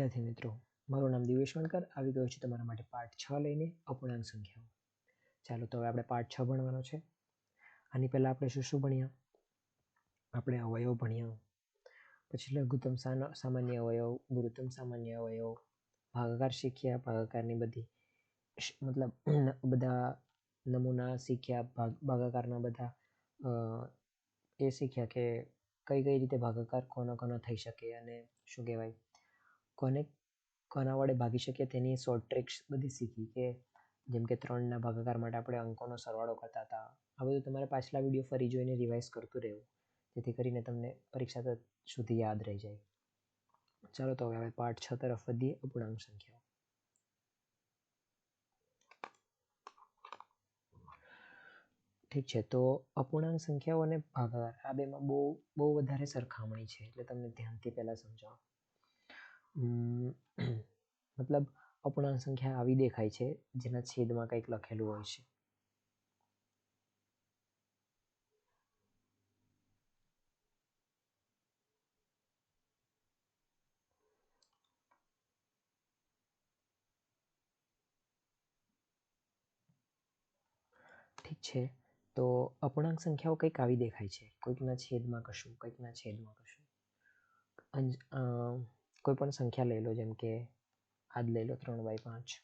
વિદ્યાર્થી મિત્રો, મારું નામ દિવેશ વણકર આવી ગયો છે તમારા માટે પાઠ 6 લઈને અપૂર્ણાંક સંખ્યાઓ. ચાલો તો હવે આપણે પાઠ 6 ભણવાનો છે. આની પહેલા આપણે શું ભણ્યા? આપણે અવયવ ભણ્યા, પછી લઘુત્તમ સામાન્ય અવયવ, ગુરુત્તમ સામાન્ય અવયવ, ભાગાકાર શીખ્યા, ભાગાકારની બધી મતલબ બધા નમૂના શીખ્યા, ભાગાકારના બધા એ શીખ્યા કે કઈ રીતે ભાગાકાર કોનો થઈ શકે અને શું કહેવાય કોના વડે ભાગી શકીએ તેની શોર્ટ ટ્રિક્સ બધી શીખી, કે જેમ કે 3ના ભાગાકાર માટે આપણે અંકોનો સરવાળો કરતા હતા. આ બધું તમારે પાછલા વિડીયો ફરી જોઈને રિવાઇઝ કરતું રહેવું, જેથી કરીને તમને પરીક્ષા સુધી યાદ રહી જાય. ચાલો તો હવે આપણે પાઠ 6 તરફ વધીએ, અપૂર્ણાંક સંખ્યાઓ. ઠીક છે, તો અપૂર્ણાંક સંખ્યાઓ અને ભાગાકાર આ બેમાં બહુ વધારે સરખામણી છે, એટલે તમને ધ્યાનથી પહેલા સમજાવો. મતલબ અપૂર્ણાંક સંખ્યા આવી દેખાય છે જેના છેદમાં કંઈક લખેલું હોય છે. ઠીક છે, તો અપૂર્ણાંક સંખ્યાઓ કંઈક આવી દેખાય છે, કોઈકના છેદમાં કશું, કંઈકના છેદમાં કશું. કોઈ પણ સંખ્યા લઈ લો, જેમ કે આજ લઈ લો 3/5.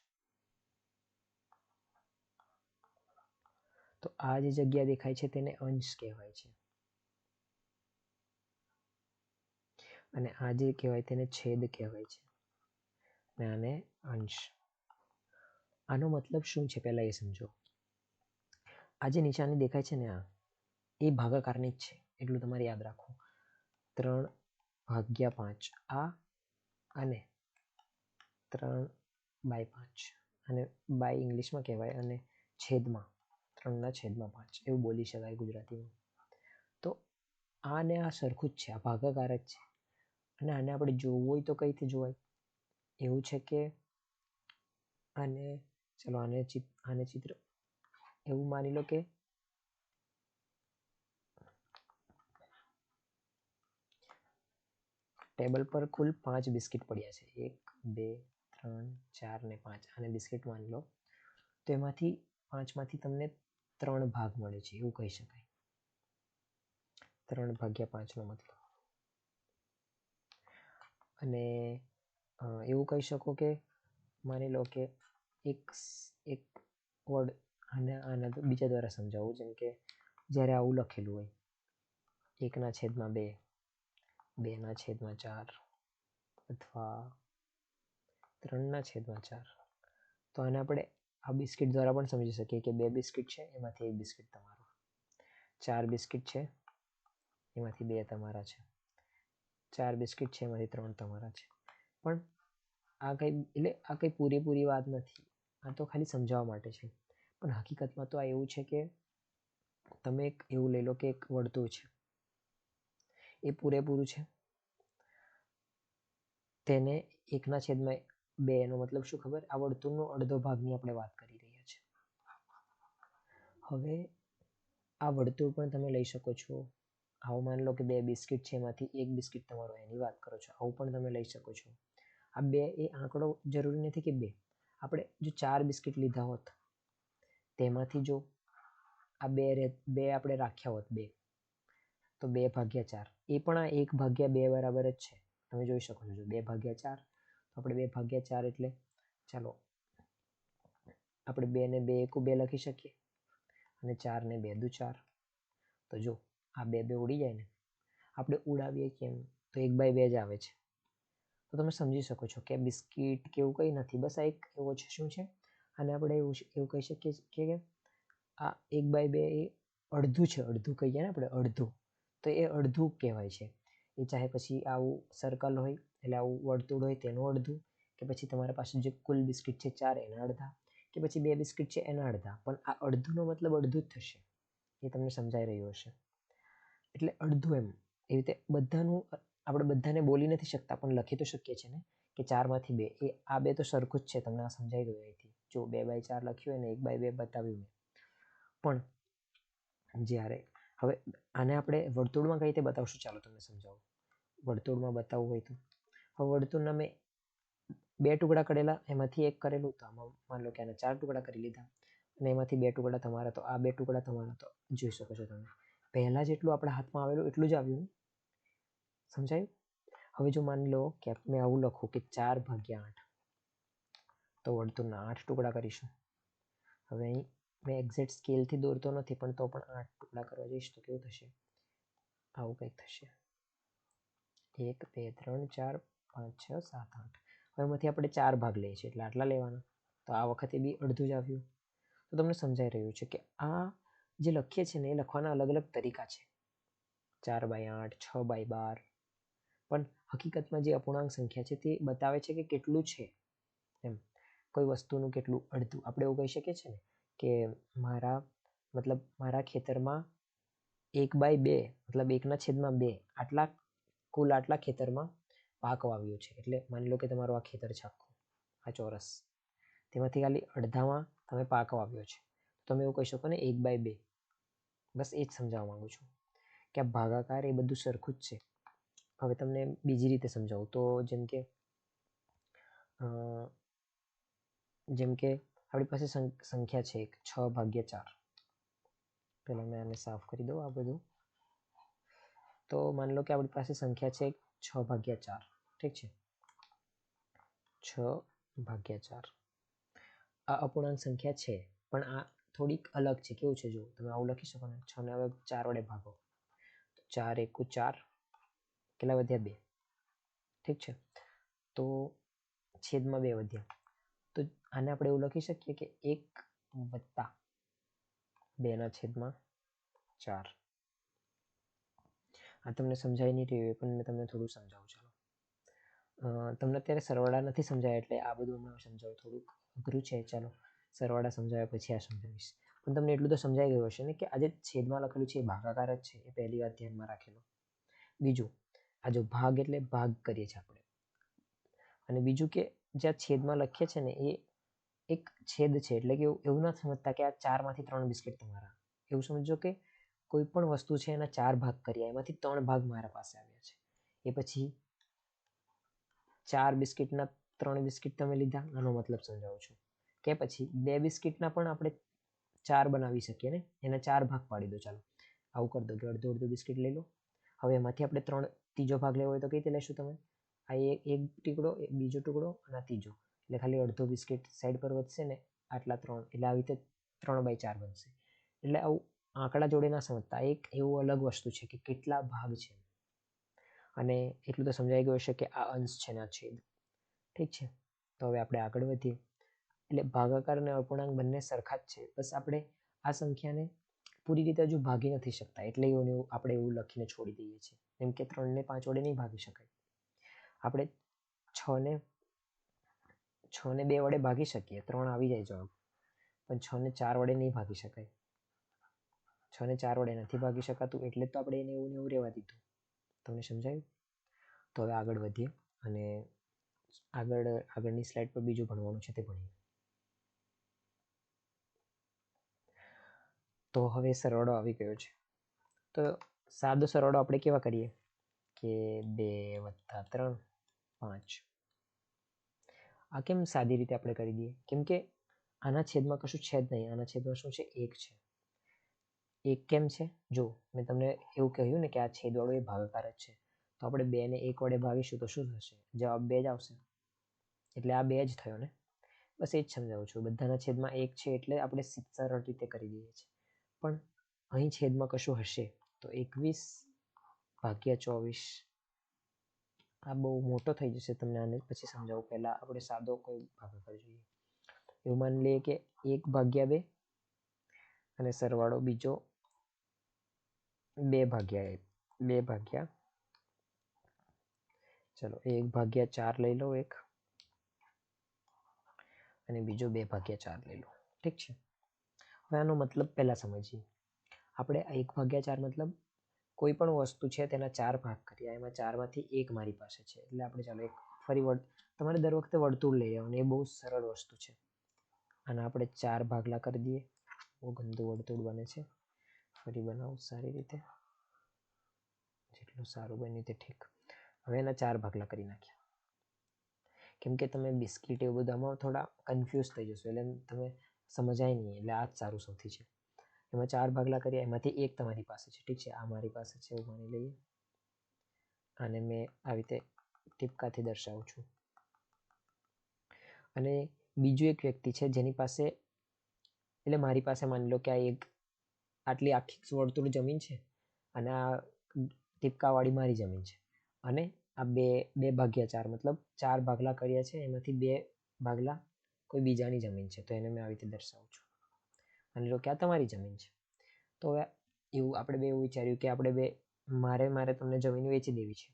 તો આ જે જગ્યા દેખાય છે તેને અંશ કહેવાય છે, અને આ જે કહેવાય તેને છેદ કહેવાય છે, અને આને અંશ. આનો મતલબ શું છે પહેલા એ સમજો. આ જે નિશાની દેખાય છે ને, આ એ ભાગાકારની જ છે, એટલું તમારે યાદ રાખવું. 3/5 આ અને 3/5, અને બાય ઇંગ્લિશમાં કહેવાય, અને છેદમાં 3/5 એવું બોલી શકાય ગુજરાતીમાં. તો આ ને આ સરખું જ છે, આ ભાગાકાર જ છે, અને આને આપણે જોવું હોય તો કઈ રીતે જોવાય? એવું છે કે આને ચલો આને ચિત્ર એવું માની લો કે ટેબલ પર કુલ 5 બિસ્કિટ પડ્યા છે, 1 2 3 4 ને 5. આને બિસ્કિટ માની લો, તો એમાંથી 5માંથી તમને 3 ભાગ મળે છે, એવું કહી શકાય. 3/5 નો મતલબ. અને એવું કહી શકો કે માની લો કે એક વર્ડ આના બીજા દ્વારા સમજાવું, જેમ કે જ્યારે આવું લખેલું હોય 1/2, 2/4 અથવા 3/4, તો આને આપણે આ બિસ્કિટ દ્વારા પણ સમજી શકીએ કે 2 બિસ્કિટ છે, એમાંથી 1 બિસ્કિટ તમારું. 4 બિસ્કિટ છે, એમાંથી 2 તમારા છે. 4 બિસ્કિટ છે, એમાંથી 3 તમારા છે. પણ આ કઈ પૂરેપૂરી વાત નથી, આ તો ખાલી સમજાવવા માટે છે. પણ હકીકતમાં તો આ એવું છે કે તમે એવું લઈ લો કે એક વર્તુળ છે, એ પૂરેપૂરું છે, તેને 1/2 એનો મતલબ શું ખબર? આ વર્તુળનો અડધો ભાગની આપણે વાત કરી રહ્યા છીએ. હવે આ વર્તુળ પણ તમે લઈ શકો છો. આવું માની લો કે 2 બિસ્કિટ છે, એમાંથી 1 બિસ્કિટ તમારો, એની વાત કરો છો, આવું પણ તમે લઈ શકો છો. આ 2 એ આંકડો જરૂરી નથી કે 2. આપણે જો 4 બિસ્કિટ લીધા હોત, તેમાંથી જો આ 2 આપણે રાખ્યા હોત 2, તો 2/4 એ પણ આ 1/2 બરાબર જ છે. તમે જોઈ શકો છો 2/4, તો આપણે 2/4 એટલે ચાલો આપણે 2 ને 2 એકુ 2 લખી શકીએ, અને 4 ને 2 દુ 4. તો જો આ 2 ઉડી જાય ને, આપણે ઉડાવીએ કેમ? તો 1/2 જ આવે છે. તો તમે સમજી શકો છો કે બિસ્કિટ કેવું કંઈ નથી, બસ આ એક એવો છે. શું છે? અને આપણે એવું કહી શકીએ કે આ 1/2 એ અડધું છે, અડધું કહીએ ને આપણે, અડધું. તો એ અડધું કહેવાય છે. એ ચાહે પછી આવું સર્કલ હોય, એટલે આવું વર્તુળ હોય તેનું અડધું, કે પછી તમારા પાસે જે કુલ બિસ્કિટ છે 4 એના અડધા, કે પછી 2 બિસ્કિટ છે એના અડધા. પણ આ અડધુંનો મતલબ અડધું જ થશે, એ તમને સમજાઈ રહ્યું હશે. એટલે અડધું એમ. એ રીતે બધાનું આપણે બધાને બોલી નથી શકતા, પણ લખી તો શકીએ છીએ ને, કે 4માંથી 2. એ આ 2 તો સરખું જ છે, તમને આ સમજાઈ ગયું અહીંથી. જો 2/4 લખ્યું અને 1/2 બતાવ્યું મેં. પણ જ્યારે હવે આને આપણે વર્તુળમાં કઈ રીતે બતાવશું? ચાલો તમને સમજાવું. વર્તુળમાં બતાવવું હોય તો હવે વર્તુળના મેં 2 ટુકડા કરેલા, એમાંથી એક કરેલું, તો આમાં માની લો કે આના 4 ટુકડા કરી લીધા અને એમાંથી 2 ટુકડા તમારા, તો આ 2 ટુકડા તમારા. તો જોઈ શકો છો તમે પહેલા જેટલું આપણા હાથમાં આવેલું એટલું જ આવ્યું ને. સમજાયું? હવે જો માની લો કે મેં આવું લખું કે 4/8, તો વર્તુળના 8 ટુકડા કરીશું. હવે અહીં મેં એક્ઝેક્ટ સ્કેલથી દોરતો નથી, પણ તો પણ 8 ટુકડા કરવા જઈશ તો કેવું થશે? આવું કંઈક થશે. 1 2 3 4 5 6 7 8. હવે એમાંથી આપણે 4 ભાગ લઈએ છીએ એટલે આટલા લેવાના. તો આ વખતે બી અડધું જ આવ્યું. તો તમને સમજાઈ રહ્યું છે કે આ જે લખીએ છીએ ને એ લખવાના અલગ અલગ તરીકા છે. 4/8, 6/12. પણ હકીકતમાં જે અપૂર્ણાંક સંખ્યા છે તે બતાવે છે કે કેટલું છે એમ. કોઈ વસ્તુનું કેટલું અડધું. આપણે એવું કહી શકીએ છીએ ને કે મારા ખેતરમાં 1/2 મતલબ 1/2 આટલા કુલ આટલા ખેતરમાં પાક વાવ્યો છે. એટલે માની લો કે તમારું આ ખેતર છે આખું, આ ચોરસ, તેમાંથી ખાલી અડધામાં તમે પાક વાવ્યો છે. તમે એવું કહી શકો ને 1/2. બસ એ જ સમજાવવા માંગુ છું કે આ ભાગાકાર એ બધું સરખું જ છે. હવે તમને બીજી રીતે સમજાવું તો જેમ કે આપણી પાસે સંખ્યા છે એક 6/4. પહેલા મેં આને સાફ કરી દઉં આ બધું. તો માની લો કે આપણી પાસે સંખ્યા છે 6/4. ઠીક છે, 6/4 આ અપૂર્ણાંક સંખ્યા છે, પણ આ થોડીક અલગ છે. કેવું છે જો તમે આવું લખી શકો ને, 6 ને હવે 4 વડે ભાગો, 4 × 4 કેટલા વધ્યા? 2. ઠીક છે, તો છેદમાં 2 વધ્યા. તો આને આપણે એવું લખી શકીએ કે 1 + 2/4. આ તમને સમજાય નહીં રહ્યું પણ મેં તમને થોડું સમજાવું. ચાલો, તમને અત્યારે સરવાળા નથી સમજાય એટલે આ બધું હમણાં સમજાવું. થોડુંક અઘરું છે. ચાલો, સરવાળા સમજાવ્યા પછી આ સમજાવીશ. પણ તમને એટલું તો સમજાઈ ગયું હશે ને કે આ જે છેદમાં લખેલું છે એ ભાગાકાર જ છે. એ પહેલી વાત ધ્યાનમાં રાખેલો. બીજું, આ જો ભાગ એટલે ભાગ કરીએ છીએ આપણે. અને બીજું કે જે છેદમાં લખીએ છીએ ને એ એક છેદ છે. એટલે કે એવું ના સમજતા કે આ 4માંથી 3 બિસ્કિટ તમારા. એવું સમજો કે કોઈ પણ વસ્તુ છે એના 4 ભાગ કર્યા, એમાંથી 3 ભાગ મારા પાસે આવ્યા છે. એ પછી 4 બિસ્કિટના 3 બિસ્કિટ તમે લીધા, આનો મતલબ સમજાવું છું. કે પછી 2 બિસ્કિટના પણ આપણે 4 બનાવી શકીએ ને, એના 4 ભાગ પાડી દો. ચાલો આવું કરી દો કે અડધું બિસ્કિટ લઈ લો. હવે એમાંથી આપણે ત્રીજો ભાગ લેવો હોય તો કઈ રીતે લેશું તમે? આ એક ટુકડો, બીજો ટુકડો અને આ ત્રીજો, એટલે ખાલી અડધો બિસ્કિટ સાઈડ પર વધશે ને, આટલા 3, એટલે આવી રીતે 3/4 બનશે. એટલે આવું આંકડા જોડે ના સમજતા. એક એવું અલગ વસ્તુ છે કે કેટલા ભાગ છે. અને એટલું તો સમજાઈ ગયું હશે કે આ અંશ છે ને આ છેદ. ઠીક છે, તો હવે આપણે આગળ વધીએ. એટલે ભાગાકાર અને અપૂર્ણાંક બંને સરખા જ છે. બસ આપણે આ સંખ્યાને પૂરી રીતે હજુ ભાગી નથી શકતા, એટલે આપણે એવું લખીને છોડી દઈએ છીએ. જેમ કે 3 ને 5 વડે નહીં ભાગી શકાય. આપણે 6 ને 2 વડે ભાગી શકીએ, 3 આવી જાય જવાબ. પણ 6 ને 4 વડે નહીં ભાગી શકાય. 6 ને 4 વડે નથી ભાગી શકાતું, એટલે તો આપણે એને એવું રહેવા દીધું. તમને સમજાયું? તો હવે આગળ વધીએ અને આગળની સ્લાઇડ પર બીજું ભણવાનું છે તે ભણીએ. તો હવે સરવાળો આવી ગયો છે. તો સાદો સરવાળો આપણે કેવા કરીએ કે 2 + 3 5. આ કેમ સાદી રીતે આપણે કરી દઈએ? કેમ કે આના છેદમાં કશું છે જ નહીં. આના છેદમાં શું છે? 1 છે. 1 કેમ છે? જો મેં તમને એવું કહ્યું ને કે આ છેદવાળો એ ભાગાકાર જ છે. તો આપણે 2 ને 1 વડે ભાગીશું તો શું થશે? જવાબ 2 જ આવશે. એટલે આ 2 જ થયો ને. બસ એ જ સમજાવું છું. બધાના છેદમાં 1 છે એટલે આપણે સરળ રીતે કરી દઈએ છીએ. પણ અહીં છેદમાં કશું હશે તો 21/24. આ બહુ મોટો થઈ જશે. તમને આને પછી સમજાવું. પહેલા આપણે સાદો કોઈ ભાગાકાર જોઈએ. એવું માની લઈએ કે 1/2 અને સરવાળો બીજો 2/2. ચલો 1/4 લઈ લો એક, અને બીજો 2/4 લઈ લો. ઠીક છે, હવે આનો મતલબ પહેલા સમજીએ. આપણે 1/4 મતલબ કોઈ પણ વસ્તુ છે તેના 4 ભાગ કર્યા, એમાં 4માંથી 1 મારી પાસે છે. એટલે આપણે ચાલો એક ફરી તમારે દર વખતે વર્તુળ લઈ આવવાનું, એ બહુ સરળ વસ્તુ છે. અને આપણે 4 ભાગલા કરી દઈએ. બહુ ગંદુ વર્તુળ બને છે. ફરી બનાવું સારી રીતે, જેટલું સારું બન્યું તે ઠીક. હવે એના 4 ભાગલા કરી નાખ્યા. કેમ કે તમે બિસ્કિટ એવું બધામાં થોડા કન્ફ્યુઝ થઈ જશો, એટલે તમે સમજાય નહીં, એટલે આ જ સારું સૌથી છે. એમાં 4 ભાગલા કર્યા, એમાંથી એક તમારી પાસે છે, ઠીક છે, આ મારી પાસે છે એવું માની લઈએ. આને મેં આવી રીતે ટીપકાથી દર્શાવું છું. અને બીજું એક વ્યક્તિ છે જેની પાસે, એટલે મારી પાસે માની લો કે આ એક આટલી આખી વર્તુળ જમીન છે અને આ ટીપકાવાળી મારી જમીન છે, અને આ 2/4 મતલબ 4 ભાગલા કર્યા છે, એમાંથી 2 ભાગલા કોઈ બીજાની જમીન છે, તો એને મેં આવી રીતે દર્શાવું છું. માની લો કે આ તમારી જમીન છે. તો હવે એવું આપણે બે એવું વિચાર્યું કે આપણે બે મારે તમને જમીન વેચી દેવી છે.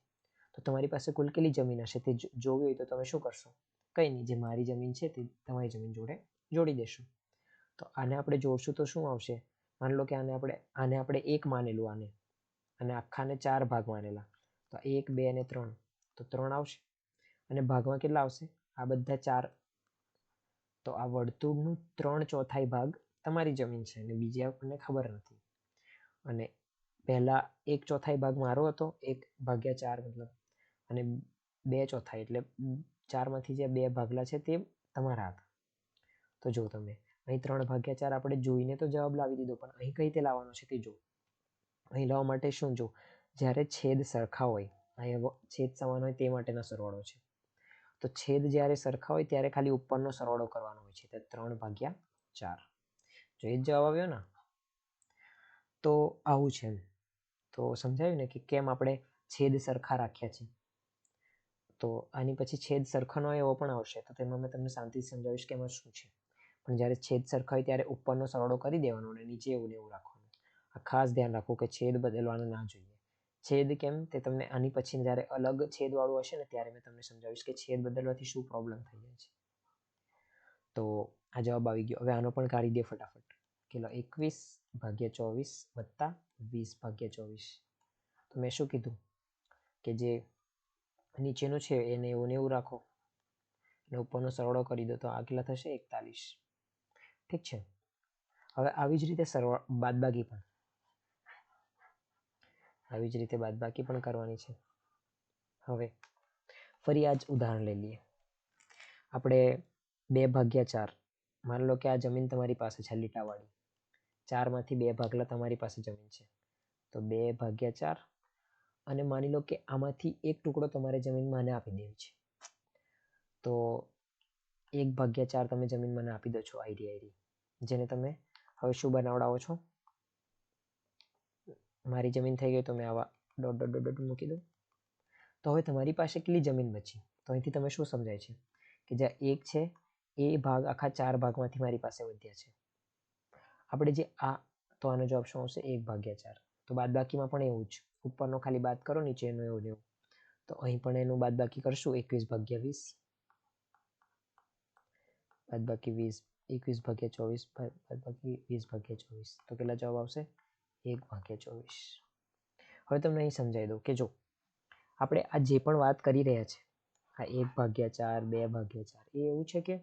તો તમારી પાસે કુલ કેટલી જમીન હશે તે જોવી હોય તો તમે શું કરશો? કંઈ નહીં, જે મારી જમીન છે તે તમારી જમીન જોડે જોડી દેશું. તો આને આપણે જોડશું તો શું આવશે? માની લો કે આને આપણે 1 માનેલું, અને આખાને 4 ભાગ માનેલા, તો 1, 2 અને 3, તો 3 આવશે. અને ભાગમાં કેટલા આવશે? આ બધા 4. તો આ વર્તુળનું 3/4 ભાગ તમારી જમીન છે અને બીજી આપણને ખબર નથી. અને પહેલા 1/4 ભાગ મારો હતો, 1/4 મતલબ, અને 2/4 એટલે 4માંથી જે 2 ભાગલા છે તે તમારા હતા. તો જો તમે અહીં 3/4 આપણે જોઈને તો જવાબ લાવી દીધો, પણ અહીં કઈ રીતે લાવવાનો છે તે જો. અહીં લાવવા માટે શું, જો જ્યારે છેદ સરખા હોય, અહીં છેદ સમાન હોય તે માટેનો સરવાળો છે. તો છેદ જ્યારે સરખા હોય ત્યારે ખાલી ઉપરનો સરવાળો કરવાનો હોય છે, 3/4. જો એ જ જવાબ આવ્યો ને. તો આવું છે. તો સમજાયું ને કે કેમ આપણે છેદ સરખા રાખ્યા છે. તો આની પછી છેદ સરખો ન હોય એવો પણ આવશે, તો તેમાં મેં તમને શાંતિથી સમજાવીશ કે એમાં શું છે. પણ જ્યારે છેદ સરખા હોય ત્યારે ઉપરનો સરવાળો કરી દેવાનો અને નીચે એવું ને એવું રાખવાનું. આ ખાસ ધ્યાન રાખવું કે છેદ બદલવાનો ના જોઈએ. છેદ કેમ તે તમને આની પછી જ્યારે અલગ છેદવાળું હશે ને ત્યારે મેં તમને સમજાવીશ કે છેદ બદલવાથી શું પ્રોબ્લેમ થઈ જાય છે. તો આ જવાબ આવી ગયો. હવે આનો પણ કાઢી દે ફટાફટ. કેટલો? 21/24 + 20/24. તો મેં શું કીધું કે જે નીચેનું છે એને એવું ને એવું રાખો અને ઉપરનો સરવાળો કરી દો, તો આ કેટલા થશે? 41. ઠીક છે. હવે આવી જ રીતે બાદબાકી પણ કરવાની છે. હવે ફરી આ જ ઉદાહરણ લઈ લઈએ. આપણે 2/4, માની લો કે આ જમીન તમારી પાસે છે લીટાવાળી, 4માંથી 2 ભાગલા તમારી પાસે જમીન છે, તો 2/4. અને માની લો કે આમાંથી એક ટુકડો તમારે જમીન મને આપી દેવી છે, તો 1/4 તમે જમીન મને આપી દો છો આઈડી, જેને તમે હવે શું બનાવડાવો છો? મારી જમીન થઈ ગઈ, તો મેં આવા ડોટ મૂકી દઉં. તો હવે તમારી પાસે કેટલી જમીન બચી? તો અહીંથી તમે શું સમજાય છે કે જ્યાં 1 છે એ ભાગ આખા 4 ભાગમાંથી મારી પાસે વધ્યા છે. આપણે જે તો આનો જવાબ શું આવશે? 1/4. તો બાદબાકીમાં પણ એવું જ, ઉપરનો ખાલી બાદ કરો, નીચેનું એવું ને એવું. તો અહીં પણ એનું બાદબાકી કરશું. 21/20 બાદબાકી 21/24 બાદબાકી 20/24, તો કેટલા જવાબ આવશે? 1/24. હવે તમને અહીં સમજાવી દઉં કે જો આપણે આ જે પણ વાત કરી રહ્યા છે, આ 1/4 2/4, એ એવું છે કે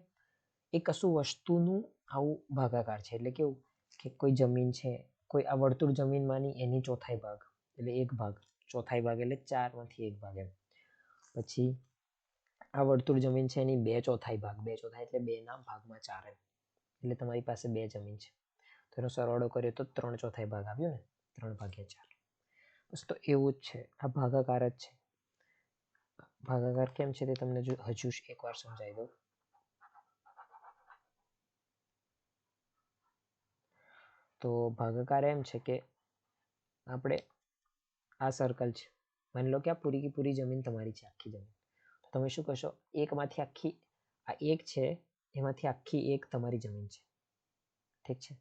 એ કશું વસ્તુનું આવું ભાગાકાર છે. એટલે કેવું કે કોઈ જમીન છે, કોઈ આ વર્તુળ જમીનમાંની એની 1/4 ભાગ, એટલે 1 ભાગ, 1/4 ભાગ એટલે 4માંથી 1 ભાગ એમ. પછી આ વર્તુળ જમીન છે એની 2/4 ભાગ, 2/4 એટલે 2ના ભાગમાં 4 એમ. એટલે તમારી પાસે 2 જમીન છે, તો એનો સરવાળો કર્યો તો 3/4 ભાગ આવ્યો ને, 3/4. બસ તો એવું જ છે, આ ભાગાકાર જ છે. ભાગાકાર કેમ છે તે તમને હજુ એકવાર સમજાવી દઉં. તો ભાગાકાર એમ છે કે આપણે આ સર્કલ છે, માની લો કે આ પૂરી જમીન તમારી છે, આખી જમીન. તો તમે શું કરશો? એકમાંથી આખી આ 1 છે એમાંથી આખી 1 તમારી જમીન છે, ઠીક છે.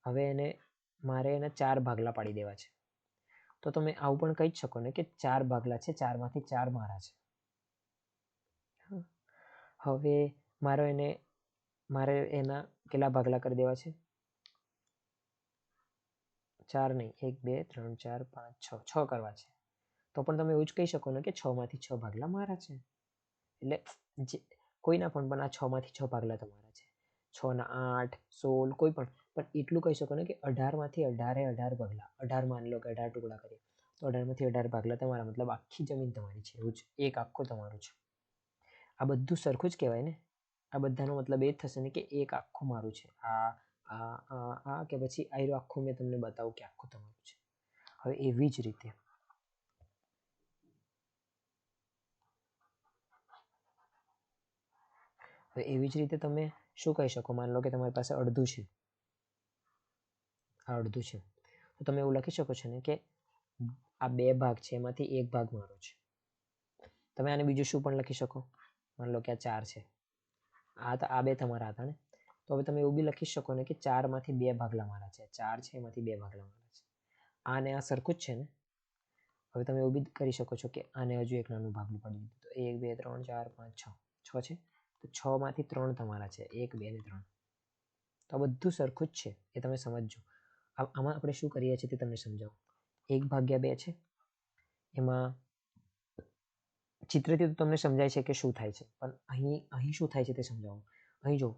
હવે મારે એને 4 ભાગલા પાડી દેવા છે. તો તમે આવું પણ કહી જ શકો ને કે 4 ભાગલા છે, 4માંથી 4 મારા છે. હવે મારે એના કેટલા ભાગલા કરી દેવા છે? 4 નહીં, 1 2 3 4 5 6 કરવા છે. તો પણ તમે એવું જ કહી શકો ને કે 6માંથી 6 ભાગલા મારા છે. એટલે કોઈના પણ આ 6માંથી 6 ભાગલા તમારા છે. 6ના 8 16 કોઈ પણ એટલું કહી શકો ને કે 18માંથી 18 ભાગલા, 18 માની લો કે 18 ટુકડા કરીએ, તો 18માંથી 18 ભાગલા તમારા, મતલબ આખી જમીન તમારી છે. એવું જ એક આખું તમારું છે. આ બધું સરખું જ કહેવાય ને. આ બધાનો મતલબ એ થશે ને કે એક આખું મારું છે, આ કે પછી આયરું આખું મેં તમને બતાવું કે આખું તમારું છે. હવે એવી જ રીતે તમે શું કહી શકો, માની લો કે તમારી પાસે અડધું છે, આ અડધું છે, તો તમે એવું લખી શકો છો ને કે આ 2 ભાગ છે એમાંથી એક ભાગ મારો છે. તમે આને બીજું શું પણ લખી શકો, માની લો કે આ 4 છે, આ 2 તમારા હતા ને, તો હવે તમે એવું બી લખી શકો ને કે 4 માંથી 2 ભાગલા મારા છે, 4 છે એમાંથી 2 ભાગલા મારા છે. આ ને આ સરખું જ છે ને. હવે તમે એવું બી કરી શકો છો કે આને હજુ એક નાનું ભાગલું પાડી દીધું, તો 1 2 3 4 5 6 છે, તો 6 માંથી 3 તમારા છે, 1 2 ને 3. તો આ બધું સરખું જ છે, એ તમે સમજજો. આમાં આપણે શું કરીએ છીએ તે તમને સમજાવું. 1/2 છે, એમાં ચિત્રથી તો તમને સમજાય છે કે શું થાય છે, પણ અહીં શું થાય છે તે સમજાવું. અહીં જો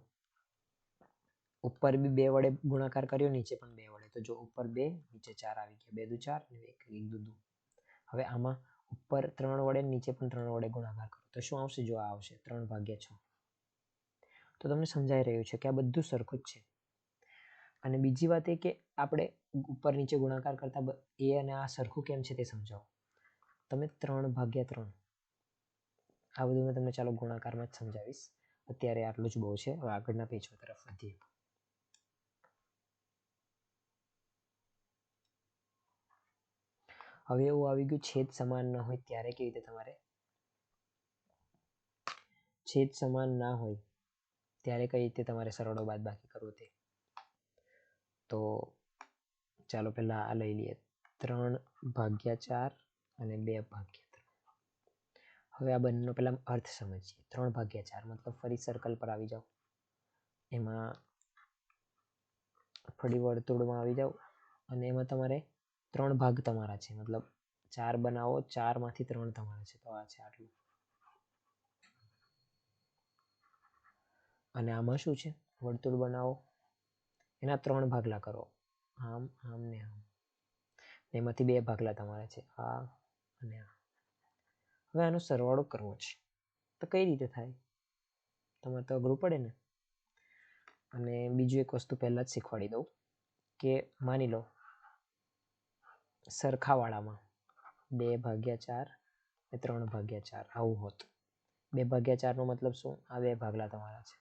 ઉપર બી 2 વડે ગુણાકાર કર્યો, નીચે પણ 2 વડે, તો જો ઉપર 2 નીચે 4 આવી ગયા, 2 દુ 4 અને 1 દુ 2. હવે આમાં ઉપર 3 વડે નીચે પણ 3 વડે ગુણાકાર કરો તો શું આવશે, જો આ આવશે 3/6. તો તમને સમજાઈ રહ્યું છે કે આ બધું સરખું જ છે. અને બીજી વાત એ કે આપણે ઉપર નીચે ગુણાકાર કરતા એ અને આ સરખું કેમ છે તે સમજાવો. તમે 3/3, આ બધું મેં તમને ચાલો ગુણાકારમાં જ સમજાવીશ, અત્યારે આટલું જ બહુ છે. હવે આગળના પેજ તરફ વધીએ. હવે એવું આવી ગયું છેદ સમાન ન હોય ત્યારે કેવી રીતે તમારે, છેદ સમાન ના હોય ત્યારે કઈ રીતે તમારે સરવાળો બાદબાકી કરવો તે. તો ચાલો પહેલા આ લઈ લઈએ, 3/4 અને 2/3. હવે આ બંનેનો પહેલા અર્થ સમજીએ. 3/4 મતલબ ફરી સર્કલ પર આવી જાઓ, એમાં ફરી વર્તુળમાં આવી જાઓ અને એમાં તમારે 3 ભાગ તમારા છે, મતલબ 4 બનાવો, 4 માંથી 3 તમારા છે, તો આ છે આટલું. અને આમાં શું છે, વર્તુળ બનાવો, એના 3 ભાગલા કરો, આમ આમ ને આમ, એમાંથી 2 ભાગલા તમારા છે, આ અને આ. હવે આનો સરવાળો કરવો છે, તો કઈ રીતે થાય, તમારે તો અઘરું પડે ને. અને બીજું એક વસ્તુ પહેલા જ શીખવાડી દઉં કે માની લો સરખાવાળામાં 2/4 ને 3/4 આવું હોત. 2/4 નો મતલબ શું, આ 2 ભાગલા તમારા છે.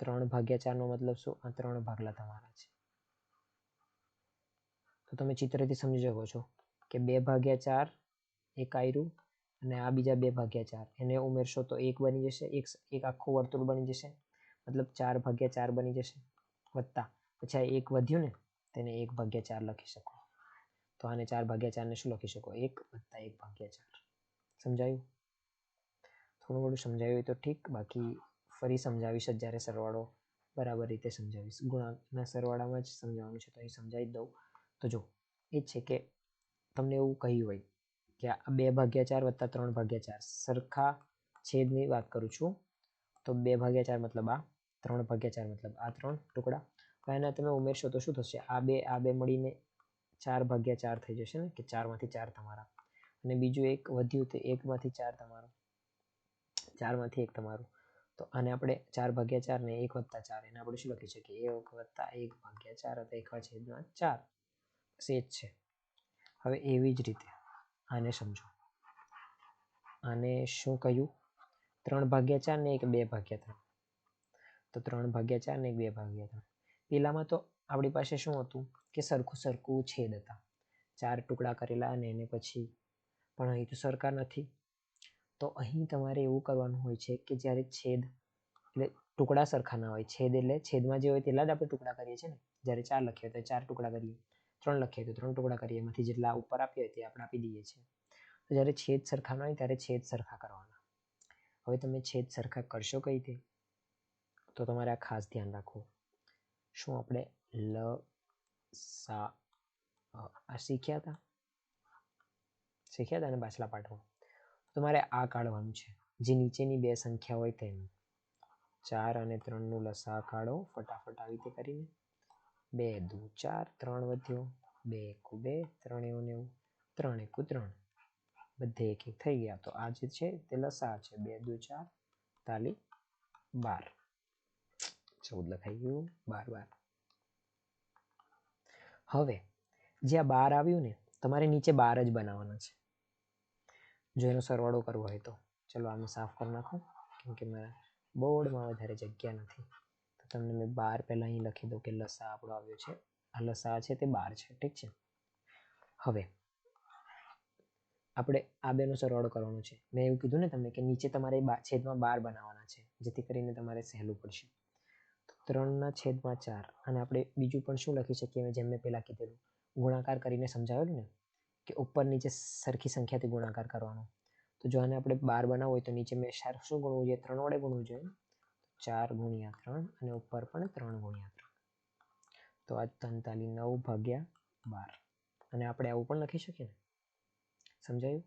3/4 નો મતલબ શું, આ 3 ભાગલા તમારા છે. તો તમે ચિત્રથી સમજી શકો છો કે 2/4 એક આયરું અને આ બીજા 2/4 એને ઉમેરશો તો 1 બની જશે, એક આખું વર્તુળ બની જશે, મતલબ 4/4 બની જશે, વત્તા પછી આ 1 વધ્યું ને તેને 1/4 લખી શકો. તો આને 4/4 ને શું લખી શકો, 1 + 1/4. સમજાયું? થોડું ઘણું સમજાયું હોય તો ઠીક, બાકી ફરી સમજાવીશ જ્યારે સરવાળો બરાબર રીતે સમજાવીશ. ગુણાંકના સરવાળામાં જ સમજાવવાનું છે, તો અહીં સમજાવી દઉં. તો જો એ છે કે તમને એવું કહ્યું હોય કે આ 2/4 વત્તા 3/4 સરખા છેદની વાત કરું છું, તો 2/4 મતલબ આ, 3/4 મતલબ આ 3 ટુકડા. એના તમે ઉમેરશો તો શું થશે, આ બે મળીને 4/4 થઈ જશે ને, કે 4 માંથી 4 તમારા. અને બીજું એક વધ્યું તો 1 માંથી 4 તમારું, 4 માંથી 1 તમારું. તો આને આપણે 4/4 ને 1 + 4, એને આપણે શું લખી શકીએ, 1 + 1/4 અથવા 1/4 સેજ છે. હવે એવી જ રીતે આને સમજો, આને શું કહ્યું, 3/4 ને 1 2/3. તો 3/4 ને 1 2/3. પેલામાં તો આપણી પાસે શું હતું કે સરખું છેદ હતા, 4 ટુકડા કરેલા અને એને પછી, પણ અહીં તો સરખા નથી. તો અહીં તમારે એવું કરવાનું હોય છે કે જ્યારે છેદ એટલે ટુકડા સરખા ના હોય, છેદ એટલે છેદમાં જે હોય તેટલા જ આપણે ટુકડા કરીએ છીએ ને. જ્યારે 4 લખ્યો તો 4 ટુકડા કરીએ, 3 લખીએ તો 3 ટુકડા કરીએ, એમાંથી જેટલા ઉપર આપ્યા હોય તે આપણે આપી દઈએ છીએ. તો જ્યારે છેદ સરખા ન હોય ત્યારે છેદ સરખા કરવાના. હવે તમે છેદ સરખા કરશો કઈ રીતે, તો તમારે આ ખાસ ધ્યાન રાખવું. શું આપણે લસા આ શીખ્યા હતા ને પાછલા પાઠમાં. તમારે આ કાઢવાનું છે, જે નીચેની 2 સંખ્યા હોય તેનું. 4 અને 3 નું લસા કાઢો ફટાફટ આવી રીતે કરીને. 2 દુ 4, 3 વધ્યો, 2 એકુ 2, 3 એવું 9, 3 એકુ 3. બધે એક એક થઈ ગયા. તો આ જે છે તે લસા છે. 2 2 4 તાલી 12. 14 લખાઈ ગયું. 12 હવે જે આ 12 આવ્યું ને તમારે નીચે 12 જ બનાવવાના છે જો એનો સરવાળો કરવો હોય તો. ચલો આને સાફ કરી નાખું કેમ કે મારા બોર્ડમાં વધારે જગ્યા નથી. તો તમને મેં 12 પહેલાં અહીં લખી દઉં કે લસા આપણો આવ્યો છે. આ લસા છે તે 12 છે. ઠીક છે. હવે આપણે આ બેનો સરવાળો કરવાનો છે. મેં એવું કીધું ને તમને કે નીચે તમારે છેદમાં 12 બનાવવાના છે જેથી કરીને તમારે સહેલું પડશે. તો 3/4 અને આપણે બીજું પણ શું લખી શકીએ જેમ મેં પહેલાં કીધેલું ગુણાકાર કરીને સમજાવેલું ને કે ઉપર નીચે સરખી સંખ્યાથી ગુણાકાર કરવાનો. તો જો આને આપણે 12 બનાવવું હોય તો નીચે મેં શું ગુણવું જોઈએ? 3 વડે ગુણવું જોઈએ. 4 × 3 અને ઉપર પણ 3 × 3. તો આ 9/12 અને આપણે આવું પણ લખી શકીએ ને. સમજાયું?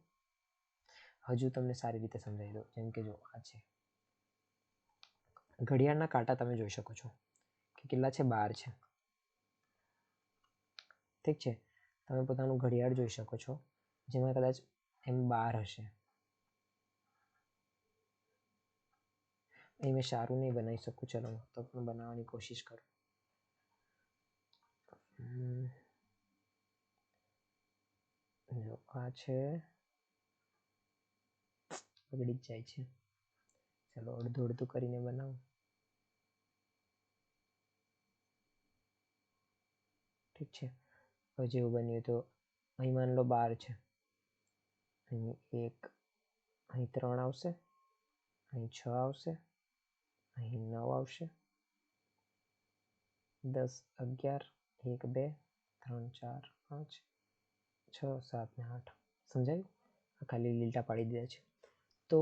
હજુ તમને સારી રીતે સમજાવી દઉં. જેમ કે જો આ છે ઘડિયાળના કાંટા તમે જોઈ શકો છો કે કેટલા છે? 12 છે. ઠીક છે. તમે પોતાનું ઘડિયાળ જોઈ શકો છો જેમાં કદાચ એમ 12 હશે. અહીં મેં સારું નહીં બનાવી શકું. ચલો તો પણ બનાવવાની કોશિશ કરું. જો આ છે બગડી જ જાય છે. ચલો અડધું અડધું કરીને બનાવું. ઠીક છે. હવે જેવું બન્યું તો અહીં માની લો 12 છે. અહીં 1 અહીં 3 આવશે, અહીં 6 આવશે, અહીં 9 આવશે, 10 11 1 2 3 4 5 6 7 ને 8. સમજાયું? આ ખાલી લીટા પાડી દીધા છે. તો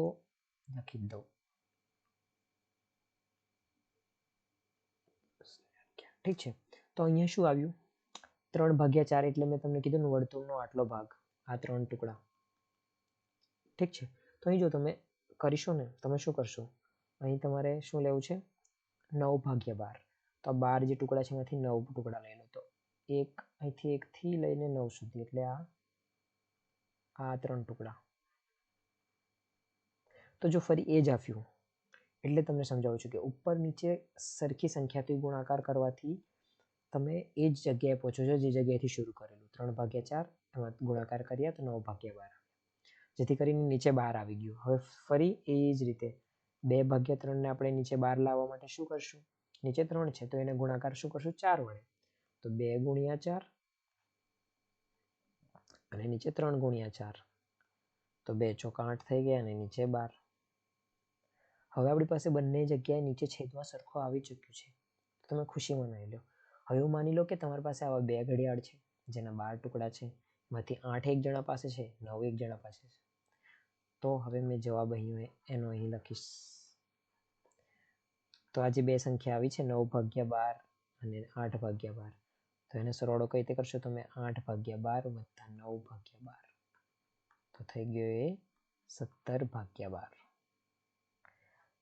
લખી દઉં. ઠીક છે. તો અહીંયા શું આવ્યું? 3/4 એટલે મેં તમને કીધું ને વર્તુળનો આટલો ભાગ, આ 3 ટુકડા. ઠીક છે. તો અહીં જો તમે કરીશો ને તમે શું કરશો? અહીં તમારે શું લેવું છે? 9/12. તો આ 12 જે ટુકડા છે એમાંથી 9 ટુકડા લઈ લો. તો અહીંથી 1 થી લઈને 9 સુધી એટલે આ 3 ટુકડા. તો જો ફરી એ જ આપ્યું એટલે તમને સમજાવું છું કે ઉપર નીચે સરખી સંખ્યાથી ગુણાકાર કરવાથી તમે એ જ જગ્યાએ પહોંચો છો જે જગ્યાએથી શરૂ કરેલું. 3/4 એમાં ગુણાકાર કર્યા તો 9/12 જેથી કરીને નીચે 12 આવી ગયું. હવે ફરી એ જ રીતે 2/3 ને આપણે નીચે 12 લાવવા માટે શું કરશું? નીચે 3 છે તો એને ગુણાકાર શું કરશું? 4 વડે. તો 2 × 4 અને નીચે 3 × 4. તો 2 ચોક 8 થઈ ગયા અને નીચે 12. હવે આપણી પાસે બંને જગ્યાએ નીચે છેદમાં સરખો આવી ચૂક્યું છે. તમે ખુશી મનાવી લો. હવે એવું માની લો કે તમારી પાસે આવા 2 ઘડિયાળ છે જેના 12 ટુકડા છે. એમાંથી 8 એક જણા પાસે છે, 9 એક જણા પાસે છે. તો હવે મેં જવાબ અહીં એનો અહીં લખીશ. તો આ જે બે સંખ્યા આવી છે 9/12 અને 8/12. તો એને સરવાળો કઈ રીતે કરશો તમે? 8/12 વત્તા 9/12. તો થઈ ગયો એ 17/12.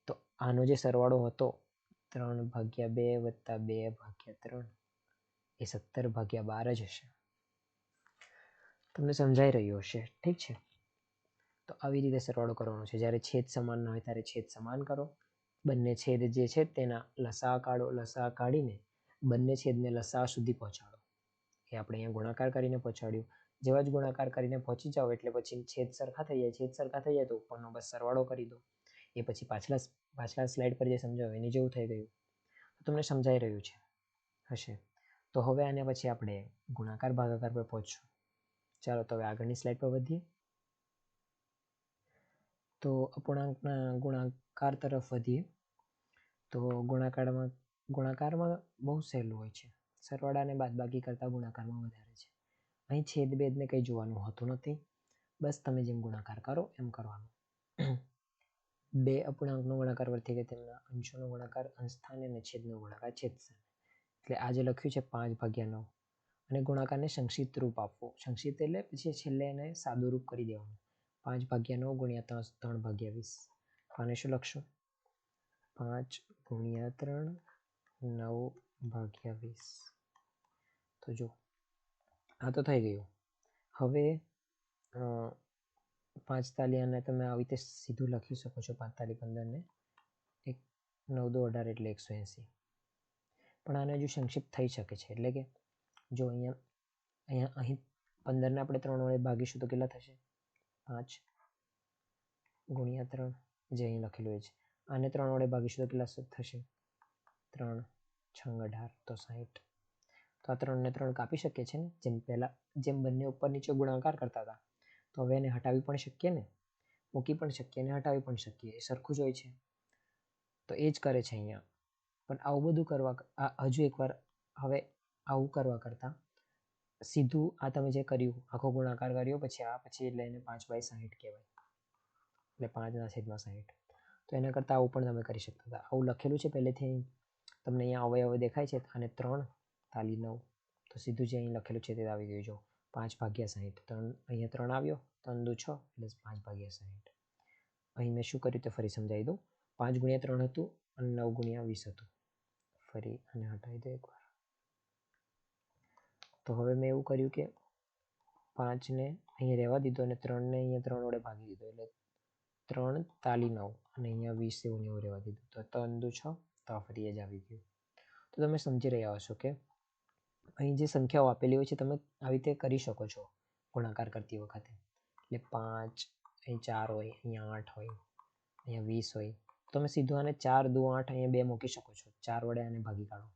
તો આનો જે સરવાળો હતો 3/2 વત્તા 2/3 એ 17/12 જ હશે. તમને સમજાઈ રહ્યું હશે. ઠીક છે. તો આવી રીતે સરવાળો કરવાનો છે. જ્યારે છેદ સમાન ન હોય ત્યારે છેદ સમાન કરો. બંને છેદ જે છે તેના લસા કાઢો. લસા કાઢીને બંને છેદને લસા સુધી પહોંચાડો. એ આપણે અહીંયા ગુણાકાર કરીને પહોંચાડ્યું. જેવા જ ગુણાકાર કરીને પહોંચી જાઓ એટલે પછી છેદ સરખા થઈ જાય. છેદ સરખા થઈ જાય તો ઉપરનો બસ સરવાળો કરી દો. એ પછી પાછલા સ્લાઇડ પર જે સમજાવ્યું એની જેવું થઈ ગયું. તો તમને સમજાઈ રહ્યું છે હશે. તો હવે આને પછી આપણે ગુણાકાર ભાગાકાર પર પહોંચશું. ચાલો તો હવે આગળની સ્લાઇડ પર વધીએ. તો અપૂર્ણાંકના ગુણાકાર તરફ વધીએ. તો ગુણાકારમાં બહુ સહેલું હોય છે. સરવાળા અને બાદબાકી કરતાં ગુણાકારમાં વધારે છે. અહીં છેદ બેદને કંઈ જોવાનું હોતું નથી. બસ તમે જેમ ગુણાકાર કરો એમ કરવાનું. બે અપૂર્ણાંકનો ગુણાકાર વર્થી કે તેમના અંશોનો ગુણાકાર અંશસ્થાને અને છેદનો ગુણાકાર છેદસ્થાને. એટલે આ જે લખ્યું છે 5/9 અને ગુણાકારને સંક્ષિપ્ત રૂપ આપવું. સંક્ષિપ્ત એટલે પછી છેલ્લે એને સાદું રૂપ કરી દેવાનું. 5/9 × 3/20. આને શું લખશું? 5 × 3 9/20. તો જો આ તો થઈ ગયું. હવે 5 તાલી અને તમે આવી રીતે સીધું લખી શકો છો 5 તાલી 15 ને 9 દુ 18 એટલે 180. પણ આને હજુ સંક્ષિપ્ત થઈ શકે છે. એટલે કે જો અહીં 15 ને આપણે 3 વડે ભાગીશું તો કેટલા થશે? 5 ગુણ્યા 3 જે અહીં લખેલું હોય છે. આને 3 વડે ભાગીશું તો કેટલા થશે? 3 6 18 તો 60. તો આ 3 ને 3 કાપી શકીએ છીએ ને, જેમ બંને ઉપર નીચે ગુણાકાર કરતા હતા. તો હવે એને હટાવી પણ શકીએ ને, મૂકી પણ શકીએ અને હટાવી પણ શકીએ. એ સરખું જ હોય છે. તો એ જ કરે છે અહીંયા. પણ આવું બધું હજુ એકવાર હવે આવું કરવા કરતાં સીધું આ તમે જે કર્યું, આખો ગુણાકાર કર્યો, પછી એટલે એને 5/60 કહેવાય. એટલે 5/60. તો એના કરતાં આવું પણ તમે કરી શકતા હતા. આવું લખેલું છે પહેલેથી. તમને અહીંયા અવયવ દેખાય છે અને 3 તાલી 9. તો સીધું જે અહીં લખેલું છે તે આવી ગયું. જો 5/60. અહીંયા 3 આવ્યો, 3 દુ 6 એટલે 5/60. અહીં મેં શું કર્યું તે ફરી સમજાવી દઉં. 5 ગુણ્યા 3 હતું અને 9 ગુણ્યા 20 હતું. ફરી અને હટાવી દો એકવાર. તો હવે મેં એવું કર્યું કે 5 ને અહીંયા રહેવા દીધો અને 3 ને અહીંયા 3 વડે ભાગી દીધો. એટલે 3 તાલી 9 અને અહીંયા 20 એવું ને એવું રહેવા દીધું. તો 3 દુ 6 તો ફરી એ જ આવી ગયું. તો તમે સમજી રહ્યા હશો કે અહીં જે સંખ્યાઓ આપેલી હોય છે તમે આવી રીતે કરી શકો છો ગુણાકાર કરતી વખતે. એટલે 5 અહીં 4 હોય, અહીંયા 8 હોય, અહીંયા 20 હોય. તમે સીધું આને 4 દુ 8 અહીંયા 2 મૂકી શકો છો. 4 વડે આને ભાગી કાઢો.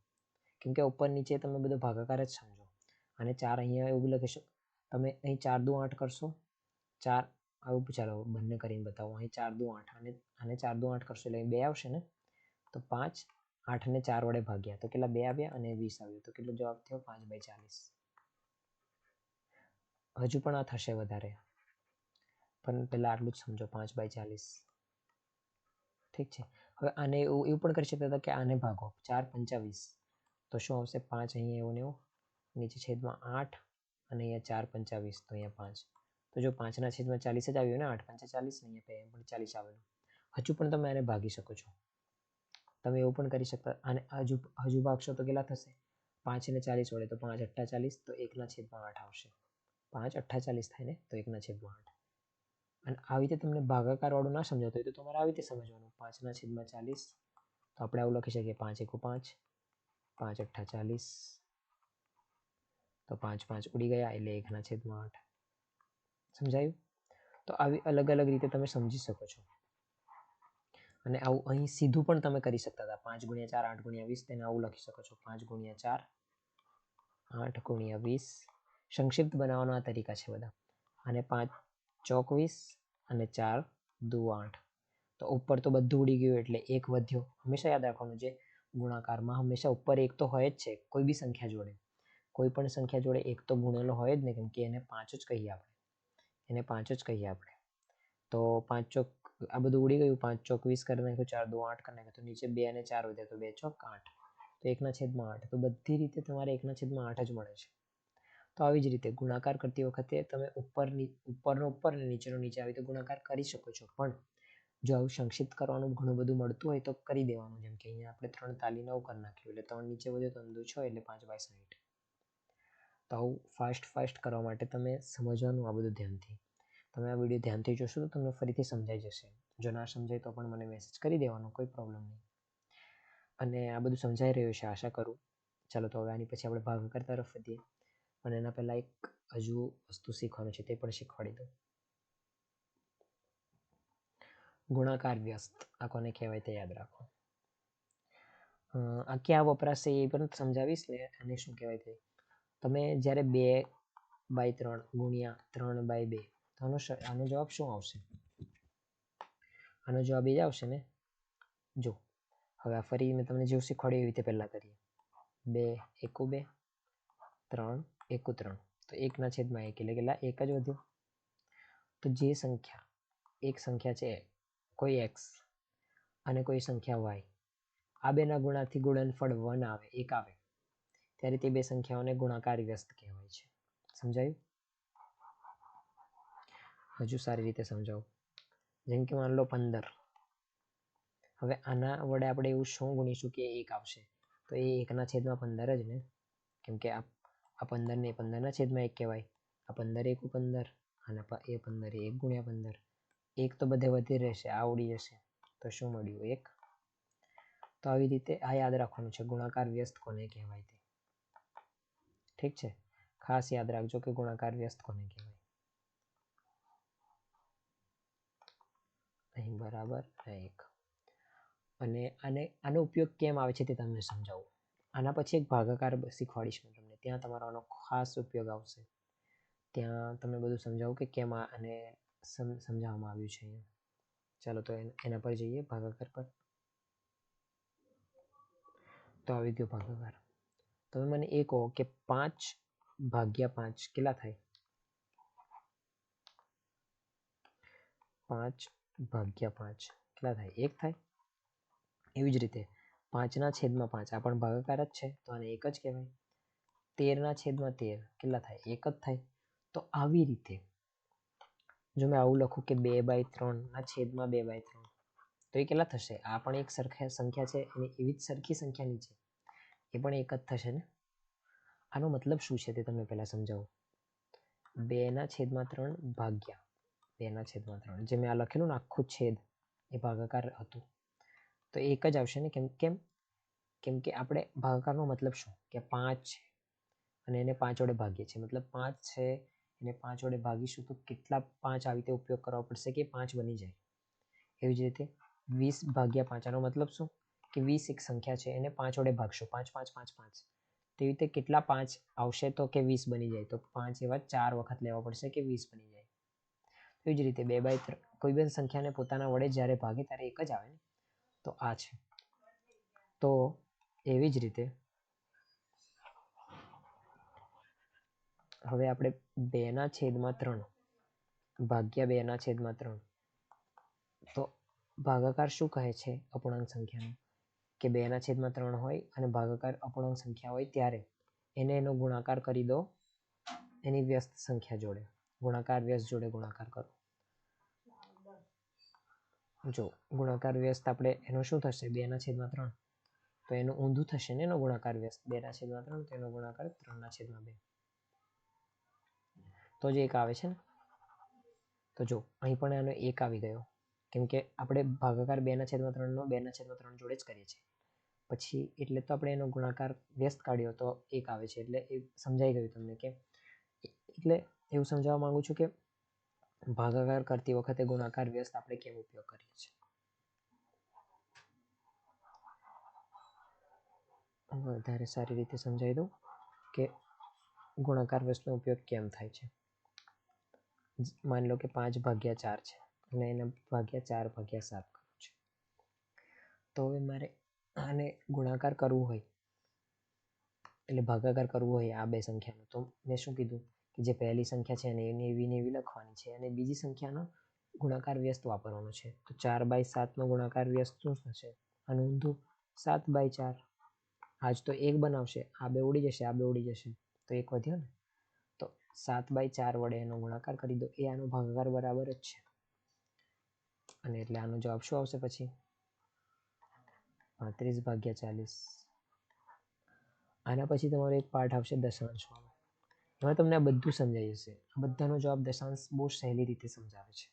કેમ કે ઉપર નીચે તમે બધો ભાગાકાર જ સમજો. અને 4 અહીંયા એવું લખી શકો. તમે અહીં 4 દુ 8 કરશો. 4 આવું ચાલો બંને કરીને બતાવો. અહીં 4 દુ 8 અને આને 4 દુ 8 કરશો એટલે 2 આવશે ને. તો 5 8 ને 4 વડે ભાગ્યા તો કેટલા? 2 આવ્યા અને 20 આવ્યું. તો કેટલો જવાબ થયો? 5/40. હજુ પણ આ થશે વધારે, પણ પહેલાં આટલું જ સમજો. 5/40. ઠીક છે. હવે આને એવું પણ કરી શકતા હતા કે આને ભાગો 4×5 = 20. તો શું આવશે? 5 અહીંયા એવું ને એવું, નીચે છેદમાં 8 અને અહીંયા 4×5 તો અહીંયા 5. તો જો 5/40 જ આવ્યું ને, 8×5 = 40, અહીંયા પણ 40 આવેલું. હજુ પણ તમે આને ભાગી શકો છો. તમે એવું પણ કરી શકતા. અને હજુ ભાગશો તો કેટલા થશે? 5 ને 40 વડે તો 5×8 = 40 તો 1/8 આવશે. 5×8 = 40 થાય ને, તો 1/8. અને આવી રીતે તમને ભાગાકાર વાળું ના સમજાતું હોય તો તમારે આવી રીતે સમજવાનું. 5/40 તો આપણે આવું લખી શકીએ. 5 × 5 5×8 = 40. તો 5 5 ઉડી ગયા એટલે 1/8. સમજાયું? તો આવી અલગ અલગ રીતે તમે સમજી શકો છો. અને આવું અહીં સીધું પણ તમે કરી શકતા હતા. 5×4 8×20 તેને આવું લખી શકો છો. 5×4 8×20. સંક્ષિપ્ત બનાવવાનો આ તરીકા છે બધા. અને 5 ચોક 20 અને 4 દુ 8. તો ઉપર તો બધું ઉડી ગયું એટલે 1 વધ્યો. હંમેશા યાદ રાખવાનું, જે ગુણાકારમાં હંમેશા ઉપર 1 તો હોય જ છે. કોઈ બી સંખ્યા જોડે, કોઈ પણ સંખ્યા જોડે 1 તો ગુણેલો હોય જ ને, કેમ કે એને 5 જ કહીએ આપણે. તો 5 ચોક આ બધું ઉડી ગયું. 5 ચોક 20 કરી નાખ્યું, 4 દુ 8 કરી નાખ્યું. તો નીચે 2 અને 4 વધ્યા તો 2 ચોક 8. તો 1/8. તો બધી રીતે તમારે 1/8 જ મળે છે. તો આવી જ રીતે ગુણાકાર કરતી વખતે તમે ઉપરનો ઉપર અને નીચેનો નીચે આવી રીતે ગુણાકાર કરી શકો છો. પણ જો આવું સંક્ષિપ્ત કરવાનું ઘણું બધું મળતું હોય તો કરી દેવાનું. જેમ કે અહીંયા આપણે 3 તાલી 9 કરી નાખ્યું એટલે 3 નીચે વધ્યો, 3 દુ 6 એટલે 5/60. તો આવું ફાસ્ટ કરવા માટે તમે સમજવાનું આ બધું ધ્યાનથી. તમે આ વિડીયો ધ્યાનથી જોશો તો તમને ફરીથી સમજાઈ જશે. જો ના સમજાય તો પણ મને મેસેજ કરી દેવાનો, કોઈ પ્રોબ્લેમ નહીં. અને આ બધું સમજાઈ રહ્યું છે આશા કરું. ચાલો તો હવે આની પછી આપણે ભાગાકાર તરફ વધીએ. પણ એના પહેલાં એક હજુ વસ્તુ શીખવાનું છે, તે પણ શીખવાડી દઉં. ગુણાકાર વ્યસ્ત આ કોને કહેવાય તે યાદ રાખો. આ ક્યાં વપરાશે એ પણ સમજાવીશ ને. આને શું કહેવાય તે તમે જ્યારે 2/3 ગુણ્યા 3/2 તો આનો જવાબ શું આવશે? આનો જવાબ એ જ આવશે ને. જો હવે આ ફરી મેં તમને જેવું શીખવાડ્યું એવી રીતે પહેલાં કરીએ. 2 × 2 3 × 3 તો 1/1 એટલે કેટલા? 1 જ વધ્યો. તો જે સંખ્યા એક સંખ્યા છે કોઈ x અને કોઈ સંખ્યા y, આ બેના ગુણાથી ગુણનફળ 1 આવે, 1 આવે, ત્યારે તે બે સંખ્યાઓને ગુણાકાર વ્યસ્ત કહેવાય છે. સમજાયું? હજુ સારી રીતે સમજાવું. જેમ કે માની લો 15. હવે આના વડે આપણે એવું શું ગુણીશું કે 1 આવશે? તો એ 1/15 જ ને, કેમ કે આ 15 ને 15/1 કહેવાય. આ 15 × 1 = 15 અને એ 15 1 ગુણ્યા 15, 1 તો બધે વધી રહેશે, આ ઉડી જશે, તો શું મળ્યું 1. તો આવી રીતે આ યાદ રાખવાનું છે, ગુણાકાર વ્યસ્ત કોને કહેવાય તે. ઠીક છે, ખાસ યાદ રાખજો કે ગુણાકાર વ્યસ્ત કોને કહેવાય. અહીં બરાબર 1. અને આનો ઉપયોગ કેમ આવે છે તે તમને સમજાવું. આના પછી એક ભાગાકાર શીખવાડીશ હું તમને, ત્યાં તમારો આનો ખાસ ઉપયોગ આવશે. ત્યાં તમને બધું સમજાવું કે કેમ આને સમજાવવામાં આવ્યું છે અહીંયા. ચાલો તો એના પર જઈએ, ભાગાકાર પર. તો આવી ગયો ભાગાકાર. તમે મને એ કહો કે 5 ભાગ્યા 5 કેટલા થાય? 5 ભાગ્યા 5 કેટલા થાય? 1 થાય. એવી જ રીતે 5/5 આ પણ ભાગાકાર જ છે, તો આને 1 જ કહેવાય. 13/13 કેટલા થાય? 1 જ થાય. તો આવી રીતે જો મેં આવું લખું કે 2/3/2/3, તો એ કેટલા થશે? આ પણ એક સંખ્યા છે અને એવી જ સરખી સંખ્યા નીચે એ પણ 1 જ થશે ને. આનો મતલબ શું છે તે તમને પહેલા સમજાવું. 2/3 ભાગ્યા 2/3, જે મેં આ લખેલું ને આખું છેદ એ ભાગાકાર હતું, તો 1 જ આવશે ને. કેમ કે આપણે ભાગાકારનો મતલબ શું કે 5 છે અને એને 5 વડે ભાગીએ છીએ, મતલબ 5 છે એને 5 વડે ભાગીશું તો કેટલા 5 આવી રીતે ઉપયોગ કરવા પડશે કે 5 બની જાય. એવી જ રીતે 20/5, આનો મતલબ શું કે 20 એક સંખ્યા છે, એને 5 વડે ભાગશું, 5 5 5 5, તેવી રીતે કેટલા 5 આવશે તો કે 20 બની જાય, તો 5 એવા 4 વખત લેવા પડશે કે 20 બની જાય. એવી જ રીતે 2/3, કોઈ પણ સંખ્યાને પોતાના વડે જ્યારે ભાગે ત્યારે 1 જ આવે ને, તો આ છે. તો એવી જ રીતે હવે આપણે 2/3 ભાગ્યા 2/3, તો ભાગાકાર શું કહે છે અપૂર્ણાંક સંખ્યાનો કે 2/3 હોય અને ભાગાકાર અપૂર્ણાંક સંખ્યા હોય ત્યારે એનો ગુણાકાર કરી દો એની વ્યસ્ત સંખ્યા જોડે. ગુણાકાર વ્યસ્ત જોડે ગુણાકાર કરો. જો ગુણાકાર વ્યસ્ત આપણે એનો શું થશે? 2/3, તો એનું ઊંધું થશે ને એનો ગુણાકાર વ્યસ્ત. 2/3 તો એનો ગુણાકાર 3/2, તો જ 1 આવે છે ને. તો જો અહીં પણ એનો 1 આવી ગયો, કેમ કે આપણે ભાગાકાર 2/3 નો 2/3 જોડે જ કરીએ છીએ. પછી એટલે તો આપણે એનો ગુણાકાર વ્યસ્ત કાઢ્યો તો 1 આવે છે, એટલે એ સમજાઈ ગયું તમને કે. એટલે એવું સમજાવવા માંગુ છું કે ભાગાકાર કરતી વખતે ગુણાકાર વ્યસ્ત આપણે કેમ ઉપયોગ કરીએ છીએ. વધારે સારી રીતે સમજાવી દઉં કે ગુણાકાર વ્યસ્તનો ઉપયોગ કેમ થાય છે. માની લો કે 5/4 છે અને એને ભાગ્યા 4/7 કરવું છે. તો હવે મારે આને ગુણાકાર કરવું હોય, એટલે ભાગાકાર કરવું હોય આ બે સંખ્યાનો, તો મેં શું કીધું કે જે પહેલી સંખ્યા છે એને એવી લખવાની છે અને બીજી સંખ્યાનો ગુણાકાર વ્યસ્ત વાપરવાનો છે. તો 4/7 નો ગુણાકાર વ્યસ્ત શું થશે? આનું ઊંધું 7/4. આજ તો 1 બનાવશે, આ બે ઉડી જશે, આ બે ઉડી જશે, તો 1 વધ્યો ને. તો 7/4 વડે એનો ગુણાકાર કરી દો, એ આનો ભાગાકાર બરાબર જ છે. અને એટલે આનો જવાબ શું આવશે પછી? 35/40. આના પછી તમારો એક પાઠ આવશે દશાંશ વાળો. હવે તમને આ બધું સમજાઈ જશે. આ બધાનો જવાબ દશાંશ બહુ સહેલી રીતે સમજાવે છે,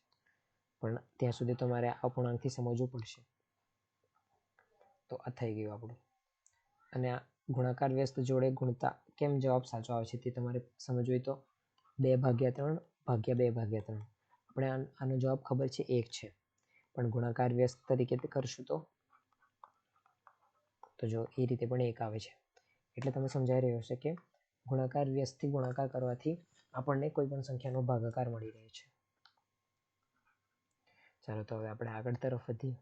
પણ ત્યાં સુધી તમારે અપૂર્ણાંકથી સમજવું પડશે. તો આ થઈ ગયું આપણું. અને આ ગુણાકાર વ્યસ્ત જોડે ગુણતા કેમ જવાબ સાચો આવે છે તે તમારે સમજવું હોય તો 2/3 ભાગ્યા 2/3. આપણે આનો જવાબ ખબર છે 1 છે, પણ ગુણાકાર વ્યસ્ત તરીકે કરશું તો જો એ રીતે પણ 1 આવે છે. એટલે તમે સમજાઈ રહ્યો હશે કે ગુણાકાર વ્યસ્તથી ગુણાકાર કરવાથી આપણને કોઈ પણ સંખ્યાનો ભાગાકાર મળી રહે છે. ચાલો તો હવે આપણે આગળ તરફ વધીએ.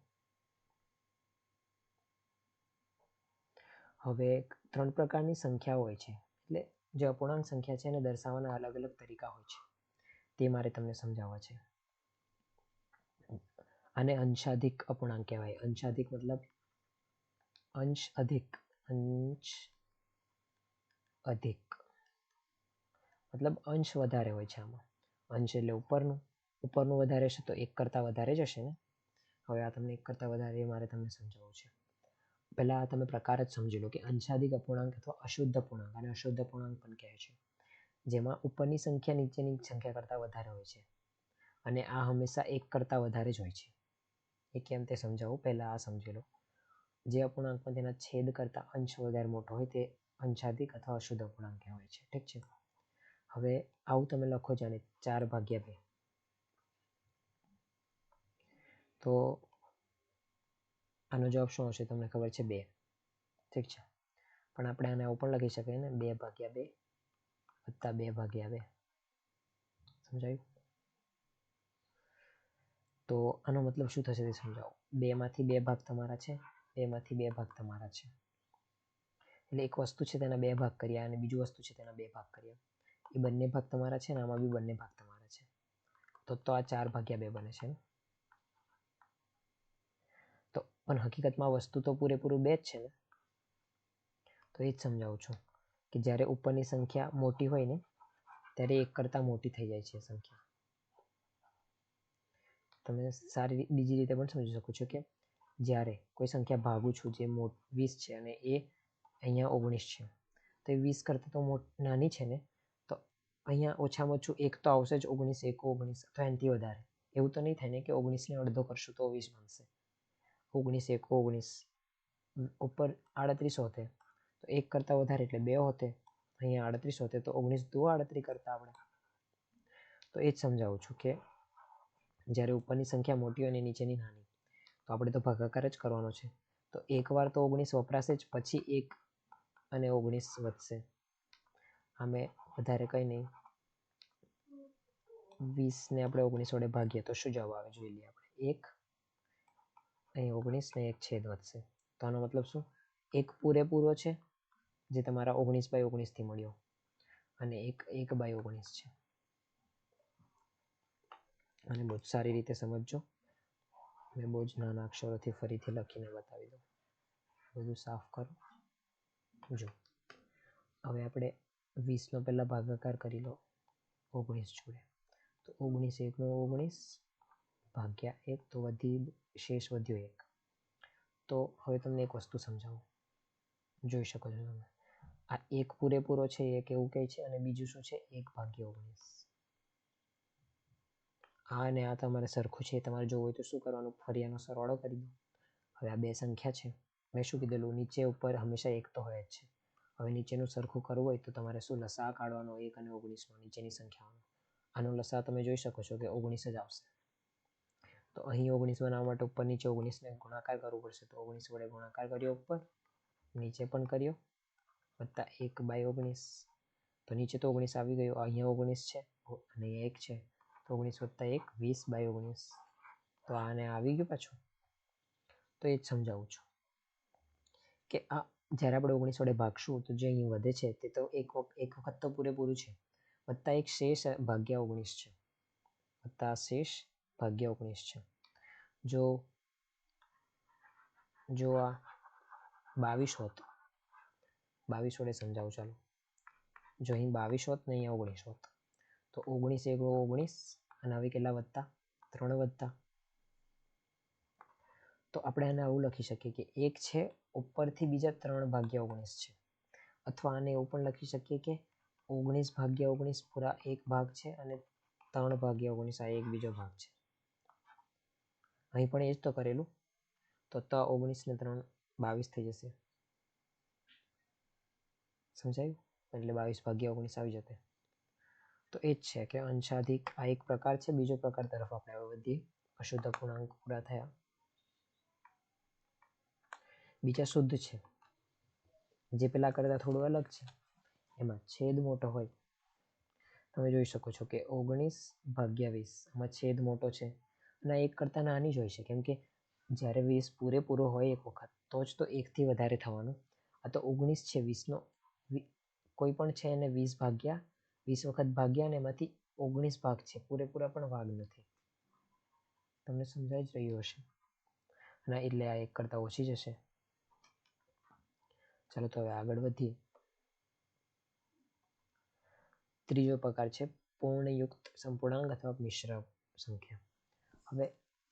હવે 3 પ્રકારની સંખ્યાઓ હોય છે, એટલે જે અપૂર્ણાંક સંખ્યા છે એને દર્શાવવાના અલગ અલગ તરીકા હોય છે, તે મારે તમને સમજાવવા છે. આને અંશાધિક અપૂર્ણાંક કહેવાય. અંશાધિક મતલબ અંશ અધિક મતલબ અંશ વધારે હોય છે આમાં. અંશ એટલે ઉપરનું વધારે છે તો 1 કરતાં વધારે જ હશે ને. હવે આ તમને 1 કરતાં વધારે મારે તમને સમજાવવું છે. પહેલા તમે પ્રકાર જ સમજી લો કે અંશાધિક અપૂર્ણાંક અથવા અશુદ્ધ અપૂર્ણાંક, અને અશુદ્ધ અપૂર્ણાંક પણ કહે છે. જેમાં ઉપરની સંખ્યા નીચેની સંખ્યા કરતાં વધારે હોય છે અને આ હંમેશા 1 કરતાં વધારે જ હોય છે. એ કેમ તે સમજાવું, પહેલાં આ સમજી લો. જે અપૂર્ણાંકમાં તેના છેદ કરતાં અંશ વધારે મોટો હોય તે અંશાધિક અથવા અશુદ્ધ અપૂર્ણાંક કહેવાય છે. ઠીક છે. હવે આવું તમે લખો જાણે 4/2. તો આનો જવાબ શું હશે તમને ખબર છે? 2. ઠીક છે. પણ આપણે આને આવું પણ લખી શકીએ ને, 2/2 વત્તા 2/2. સમજાયું? તો આનો મતલબ શું થશે તે સમજાવો. 2 માંથી 2 ભાગ તમારા છે, 2 માંથી 2 ભાગ તમારા છે. એટલે એક વસ્તુ છે તેના 2 ભાગ કર્યા અને બીજું વસ્તુ છે તેના 2 ભાગ કર્યા. એ બંને ભાગ તમારા છે ને આમાં બી બંને ભાગ તમારા છે. તો આ 4/2 બને છે. તો પણ હકીકતમાં વસ્તુ તો પૂરેપૂરું 2 જ છે ને. તો એ જ સમજાવું છું કે જ્યારે ઉપરની સંખ્યા મોટી હોય ને ત્યારે 1 કરતાં મોટી થઈ જાય છે સંખ્યા. તમે સારી બીજી રીતે પણ સમજી શકો છો કે જ્યારે કોઈ સંખ્યા ભાગું છું જે 20 છે અને એ અહીંયા 19 છે, તો એ 20 કરતાં તો નાની છે ને, તો અહીંયા ઓછામાં ઓછું 1 તો આવશે જ. 19 1 19 અથવા એનાથી વધારે. એવું તો નહીં થાય ને કે 19 ને અડધો કરશું તો 20 બનશે. 19 1 19 ઉપર 38 હોતે તો 1 કરતાં વધારે એટલે 2 હોતે. અહીંયા 38 હોતે તો 19 દુ 38 કરતા આપણે. તો એ જ સમજાવું છું કે જ્યારે ઉપરની સંખ્યા મોટી હોય અને નીચેની નાની, તો આપણે તો ભાગાકાર જ કરવાનો છે. તો એકવાર તો 19 વપરાશે જ, પછી 1 અને 19 વધશે. આમે વધારે કંઈ નહીં. 20 ને આપણે 19 વડે ભાગીએ તો શું જવાબ આવે જોઈ લઈએ આપણે. 1 અહીં 19 ને 1 છેદ વધશે. તો આનો મતલબ શું? 1 પૂરેપૂરો છે જે તમારા 19/19 થી મળ્યો અને 1/19 છે. અને બહુ જ સારી રીતે સમજજો. મેં બહુ જ નાના અક્ષરોથી ફરીથી લખીને બતાવી દઉં. બધું સાફ કરો. જો હવે આપણે 20નો પહેલાં ભાગાકાર કરી લો 19 જોડે. તો 19 1 નો 19 ભાગ્યા 1, તો શેષ વધ્યો 1. તો હવે તમને એક વસ્તુ સમજાવું, જોઈ શકો છો તમે. આ 1 પૂરેપૂરો છે એક એવું કહે છે અને બીજું શું છે? 1/19. આ અને આ તમારે સરખું છે. તમારે જોવું હોય તો શું કરવાનું? ફરી આનો સરવાળો કરી દો. હવે આ બે સંખ્યા છે. મેં શું કીધેલું? નીચે ઉપર હંમેશા 1 તો હોય જ છે. હવે નીચેનું સરખું કરવું હોય તો તમારે શું લસા કાઢવાનો? 1 અને 19નો નીચેની સંખ્યાઓનો. આનો લસા તમે જોઈ શકો છો કે 19 જ આવશે. તો અહીં 19 બનાવવા માટે ઉપર નીચે 19ને ગુણાકાર કરવો પડશે. તો 19 વડે ગુણાકાર કર્યો ઉપર, નીચે પણ કર્યો, વત્તા 1/19. તો નીચે તો 19 આવી ગયો. અહીંયા 19 છે અને અહીંયા 1 છે. તો 19 વત્તા 1 20/19. તો આને આવી ગયું પાછું. તો એ જ સમજાવું છું કે આ જ્યારે આપણે 19 વડે ભાગશું તો જે અહીં વધે છે તે તો એક વખત તો પૂરેપૂરું છે, વત્તા એક શેષ ભાગ્યા 19 છે. વત્તા શેષ ભાગ્યા 19 છે. જો આ 22 હોત, 22 વડે સમજાવું ચાલો. જો અહીં 22 હોત ને અહીંયા 19 હોત, તો 19 1 19 અને હવે કેટલા વધતા? 3 વધતા. તો આપણે આને આવું લખી શકીએ કે 1 છે ઉપરથી બીજા 3/19 છે. અથવા આને એવું પણ લખી શકીએ કે 19/19 પૂરા એક ભાગ છે અને 3/19 આ એક બીજો ભાગ છે. અહીં પણ એ જ તો કરેલું. તો 19 ને 3 22 થઈ જશે. સમજાયું? એટલે 22/19 આવી જશે. તો એ જ છે કે અંશાધિક આ એક પ્રકાર છે. બીજો પ્રકાર તરફ આપણે હવે વધીએ. અશુદ્ધ અપૂર્ણાંક પૂરા થયા. બીજા શુદ્ધ છે, જે પેલા કરતા થોડું અલગ છે. એમાં છેદ મોટો હોય. તમે જોઈ શકો છો કે 19/20 આમાં છેદ મોટો છે અને 1 કરતાં નાની જ હોય છે, કેમ કે જ્યારે 20 પૂરેપૂરો હોય એક વખત તો જ તો 1થી વધારે થવાનું. આ તો 19 છે. 20નો કોઈ પણ છે એને 20 વખત ભાગ્યા અને એમાંથી 19 ભાગ છે, પૂરેપૂરા પણ ભાગ નથી. તમને સમજાઈ જ રહ્યું હશે. અને એટલે આ 1 કરતાં ઓછી જ હશે. ચાલો તો હવે આગળ વધીએ. ત્રીજો પ્રકાર છે પૂર્ણયુક્ત સંપૂર્ણાંક અથવા મિશ્ર સંખ્યા. હવે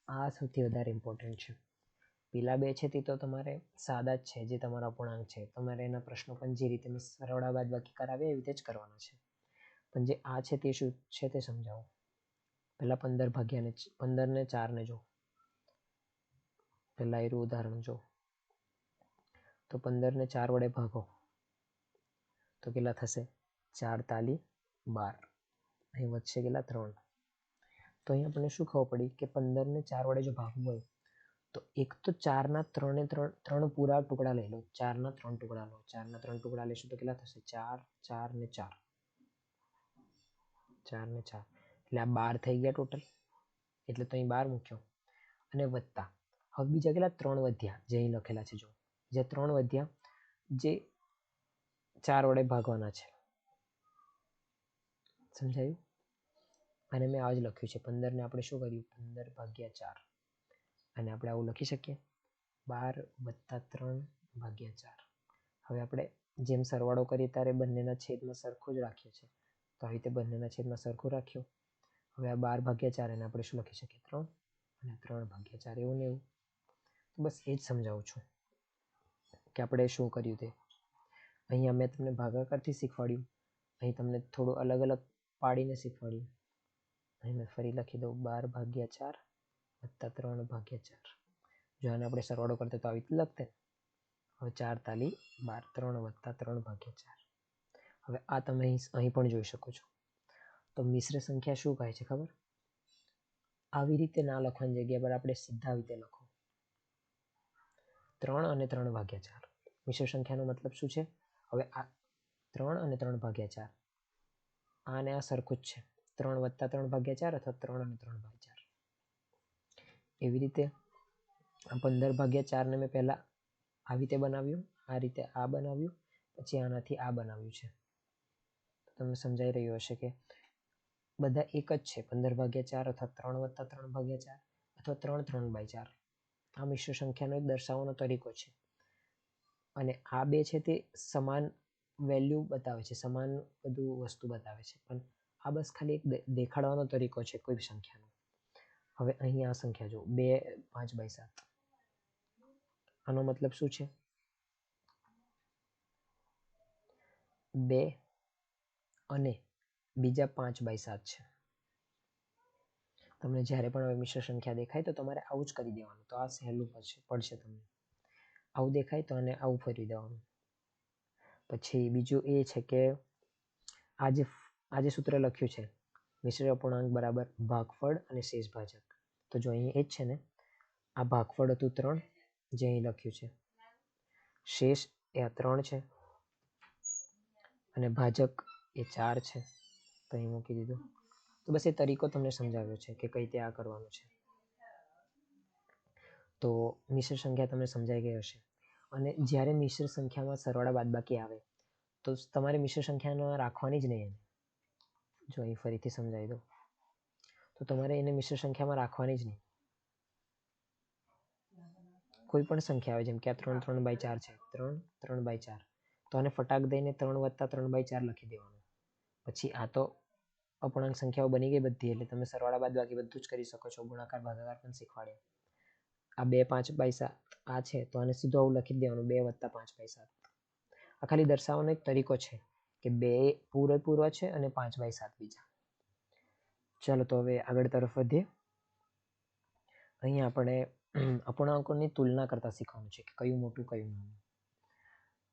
આ સૌથી વધારે ઇમ્પોર્ટન્ટ છે. પેલા બે છે તે તો તમારે સાદા જ છે, જે તમારા અપૂર્ણાંક છે. તમારે એના પ્રશ્નો પણ જે રીતે મેં સરવાળા બાદબાકી કરાવ્યા એવી રીતે જ કરવાના છે. પણ જે આ છે તે શું છે તે સમજાવો. પહેલા 15 ને 4 ને જો. પહેલા એનું ઉદાહરણ જો. તો 15 ને 4 વડે ભાગો તો કેટલા થશે? 4 તાલી 12. અહીં વધશે કેટલા? 3. તો અહીં આપણને શું ખબર પડી કે 15 ને 4 વડે જો ભાગવું હોય તો એક તો 4 ના 3 પૂરા ટુકડા લઈ લો. 4 ના 3 ટુકડા લો. 4 ના 3 ટુકડા લેશો તો કેટલા થશે? 4, 4 ને 4. 4 ને 4 એટલે આ 12 થઈ ગયા ટોટલ. એટલે તો અહીં 12 મૂક્યો અને વત્તા હવે બીજા કેટલા? 3 વધ્યા જે અહીં લખેલા છે. જો જે 3 વધ્યા જે 4 વડે ભાગવાના છે. સમજાયું? અને મેં આજ લખ્યું છે 15 ને આપણે શું કર્યું? 15 ભાગ્યા 4 અને આપણે આવું લખી શકીએ 12 વત્તા 3 ભાગ્યા 4. હવે આપણે જેમ સરવાળો કરીએ ત્યારે બંનેના છેદમાં સરખું જ રાખીએ છીએ. તો આવી રીતે બંનેના છેદમાં સરખું રાખ્યું. હવે આ 12 ભાગ્યા 4 એને આપણે શું લખી શકીએ? 3 અને 3 ભાગ્યા 4 એવું ને એવું. તો બસ એ જ સમજાવું છું કે આપણે શું કર્યું તે. અહીંયા મેં તમને ભાગાકારથી શીખવાડ્યું, અહીં તમને થોડું અલગ અલગ પાડીને શીખવાડ્યું. અહીં મેં ફરી લખી દઉં 12 ભાગ્યા 4 વત્તા 3 ભાગ્યા 4. જો આને આપણે સરવાળો કરતા તો આવી રીતે લખતે. હવે 4 તાલી 12, 3 વત્તા 3 ભાગ્યા 4. હવે આ તમે અહીં પણ જોઈ શકો છો. તો મિશ્ર સંખ્યા શું કહે છે ખબર? આવી રીતે ના લખવાની જગ્યા પર આપણે સીધા આવી રીતે લખો 3 અને 3 ભાગ્યા 4. મિશ્ર સંખ્યાનો મતલબ શું છે? હવે આ 3 અને 3 ભાગ્યા 4 આને આ સરખું જ છે. 3 વત્તા 3 ભાગ્યા 4 અથવા 3 અને 3 ભાગ્યા 4. એવી રીતે આ 15 ભાગ્યા 4 ને મેં પહેલા આવી રીતે બનાવ્યું, આ રીતે આ બનાવ્યું, પછી આનાથી આ બનાવ્યું છે. તમને સમજાઈ રહ્યું હશે કે બધા એક જ છે. 15 ભાગ્યા 4 અથવા 3 વત્તા 3 ભાગ્યા 4 અથવા 3 3/4. આ મિશ્ર સંખ્યાનો એક દર્શાવવાનો તરીકો છે. અને આ બે છે તે સમાન વેલ્યુ બતાવે છે, સમાન બધું વસ્તુ બતાવે છે, પણ આ બસ ખાલી એક દેખાડવાનો તરીકો છે કોઈ સંખ્યાનો. હવે અહીં આ સંખ્યા જો 2 5/7. આનો મતલબ શું છે? 2 અને બીજા 5/7 છે. તમને જ્યારે પણ હવે મિશ્ર સંખ્યા દેખાય તો તમારે આવું જ કરી દેવાનું. તો આ સહેલું પડશે તમને. આવું દેખાય તો આને આવું ફેરવી દેવાનું. પછી બીજું એ છે કે આ જે સૂત્ર લખ્યું છે મિશ્ર અપૂર્ણાંક બરાબર ભાગફળ અને શેષ ભાજક. તો જો અહીં એ જ છે ને, આ ભાગફળ હતું 3 જે અહીં લખ્યું છે, શેષ એ આ 3 છે અને ભાજક એ 4 છે. તો અહીં મૂકી દીધું. તો બસ એ તરીકો તમને સમજાવ્યો છે કે કઈ રીતે આ કરવાનું છે. તો મિશ્ર સંખ્યા તમને સમજાઈ ગઈ હશે. અને જ્યારે મિશ્ર સંખ્યામાં સરવાળા બાદબાકી આવે તો તમારે મિશ્ર સંખ્યાનો રાખવાની જ નહીં. જો અહીં ફરીથી સમજાવી દઉં તો તમારે એને મિશ્ર સંખ્યામાં રાખવાની જ નહીં. કોઈ પણ સંખ્યા આવે જેમ કે આ 3 3/4 છે, 3 3/4, તો આને ફટાક દઈને 3 વત્તા 3/4 લખી દેવાનું. પછી આ તો અપૂર્ણાંક સંખ્યાઓ બની ગઈ બધી, એટલે તમે સરવાળા બાદબાકી બધું જ કરી શકો છો. ગુણાકાર ભાગાકાર પણ શીખવાડ્યા. આ 2 5/7 આ છે તો આને સીધું આવું લખી દેવાનું 2 વત્તા 5/7. આ ખાલી દર્શાવવાનો એક તરીકો છે કે 2 પૂરેપૂરો છે અને 5/7 બીજા. ચાલો તો હવે આગળ તરફ વધીએ. અહીં આપણે અપૂર્ણાંકોની તુલના કરતા શીખવાનું છે કે કયું મોટું કયું નાનું.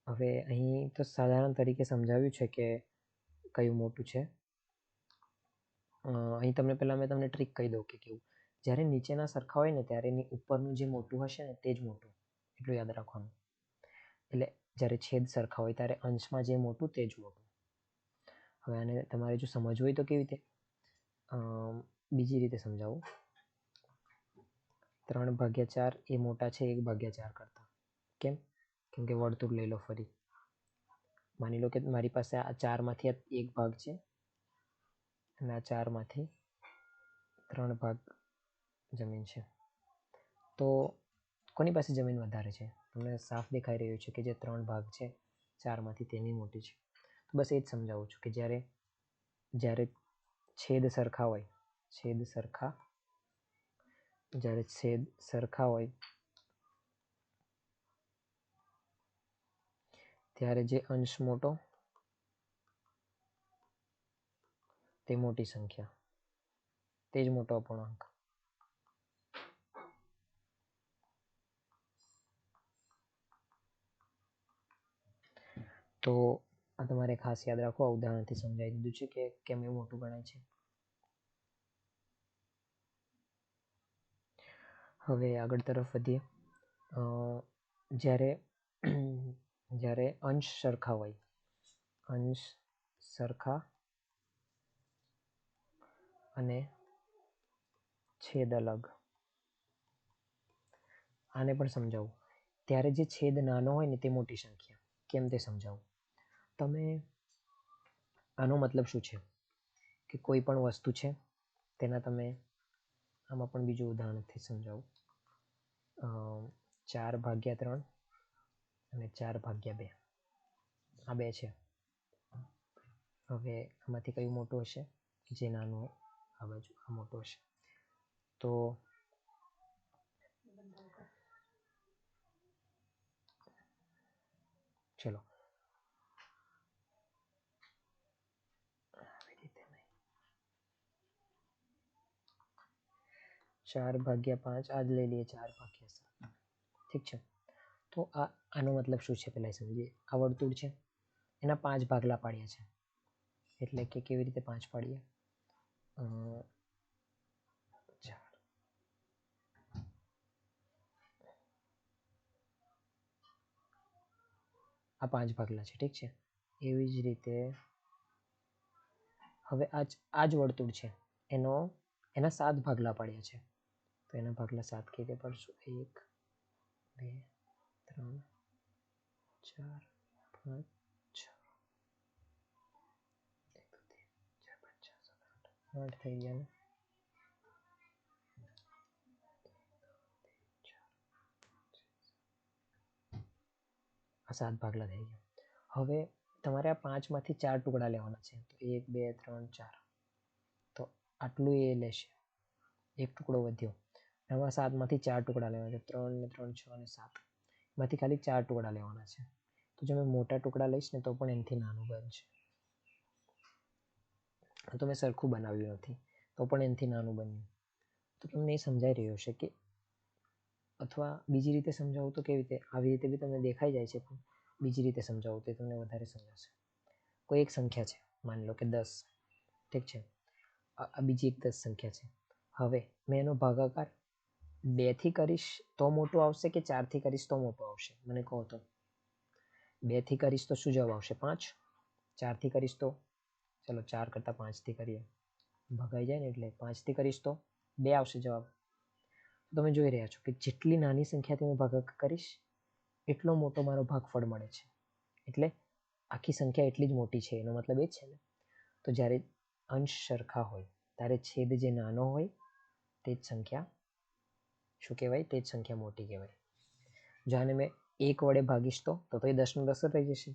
હવે અહીં તો સાધારણ તરીકે સમજાવ્યું છે કે કયું મોટું છે. અહીં પહેલા મેં તમને ટ્રીક કહી દઉં કે કેવું. જ્યારે નીચેના સરખા હોય ને ત્યારે એની ઉપરનું જે મોટું હશે ને તે જ મોટું, એટલું યાદ રાખવાનું. એટલે જ્યારે છેદ સરખા હોય ત્યારે અંશમાં જે મોટું તે જ મોટું. હવે આને તમારે જો સમજવું હોય તો કેવી રીતે, બીજી રીતે સમજાવું. 3/4 એ મોટા છે 1/4 કરતા. કેમ? કેમ કે વર્તુળ લઈ લો ફરી. માની લો કે મારી પાસે આ 4માંથી 1 ભાગ છે અને આ 4માંથી 3 ભાગ જમીન છે. તો કોની પાસે જમીન વધારે છે? તમને સાફ દેખાઈ રહ્યું છે કે જે 3 ભાગ છે 4માંથી તેની મોટી છે. તો બસ એ જ સમજાવું છું કે જ્યારે છેદ સરખા હોય, જ્યારે છેદ સરખા હોય ત્યારે જે અંશ મોટો તે મોટી સંખ્યા, તે જ મોટો અપૂર્ણાંક. તો આ તમારે ખાસ યાદ રાખો, આ ઉદાહરણથી સમજાવી દીધું છે કે કેમ એ મોટું ગણાય છે. હવે આગળ તરફ વધીએ. જ્યારે અંશ સરખા હોય, અંશ સરખા અને છેદ અલગ, આને પણ સમજાવું. ત્યારે જે છેદ નાનો હોય ને તે મોટી સંખ્યા, કેમ તે સમજાવું. તમે આનો મતલબ શું છે કે કોઈ પણ વસ્તુ છે તેના તમે આમાં પણ બીજું ઉદાહરણથી સમજાવું. 4/3 અને 4/2 આ બે છે. હવે આમાંથી કયું મોટું હશે? જે નાનું આ બાજુ આ મોટું હશે. તો ચલો આવી રીતે નહીં, 4/5 આ જ લઈ લઈએ, 4/7. ઠીક છે. તો આનો મતલબ શું છે પહેલા સમજીએ. આ વર્તુળ છે, એના 5 ભાગલા પાડ્યા છે. એટલે કે કેવી રીતે 5 પાડીએ? 4 આ 5 ભાગલા છે. ઠીક છે. એવી જ રીતે હવે આ જ વર્તુળ છે, એના 7 ભાગલા પાડ્યા છે. તો એના ભાગલા 7 કેવી રીતે પાડશું? 1 2 3 4 5 6 8 થઈ ગયા ને? આ 7 ભાગલા થઈ ગયા. હવે તમારે આ 5 માંથી 4 ટુકડા લેવાના છે. તો 1 2 3 4. તો આટલું એ લેશે, એક ટુકડો વધ્યો. આમાં 7 માંથી 4 ટુકડા લેવાના છે. 3 ને 3 6 અને 7 માંથી ખાલી 4 ટુકડા લેવાના છે. તો જો મેં મોટા ટુકડા લઈશ ને તો પણ એનાથી નાનું બનશે. તો મેં સરખું બનાવ્યું નથી તો પણ એનાથી નાનું બન્યું. તો તમને એ સમજાઈ રહ્યું હશે કે, અથવા બીજી રીતે સમજાવું તો કેવી રીતે, આવી રીતે બી તમને દેખાઈ જાય છે, પણ બીજી રીતે સમજાવું તો તમને વધારે સમજાશે. કોઈ એક સંખ્યા છે, માની લો કે 10. ઠીક છે. આ બીજી એક 10 સંખ્યા છે. હવે મેં એનો ભાગાકાર 2 થી કરીશ તો મોટું આવશે કે 4 થી કરીશ તો મોટું આવશે? મને કહો તો. 2 થી કરીશ તો શું જવાબ આવશે? 5. 4 થી કરીશ તો, ચલો 4 કરતા 5 થી કરીએ, ભગાઈ જાય ને, એટલે 5 થી કરીશ તો 2 આવશે જવાબ. તમે જોઈ રહ્યા છો કે જેટલી નાની સંખ્યાથી મેં ભાગાકાર કરીશ એટલો મોટો મારો ભાગફળ મળે છે. એટલે આખી સંખ્યા એટલી જ મોટી છે, એનો મતલબ એ જ છે ને. તો જ્યારે અંશ સરખા હોય ત્યારે છેદ જે નાનો હોય તે જ સંખ્યા શું કહેવાય? તે જ સંખ્યા મોટી કહેવાય. જો આને મેં 1 વડે ભાગીશ તો એ 10 નો 10 રહી જશે.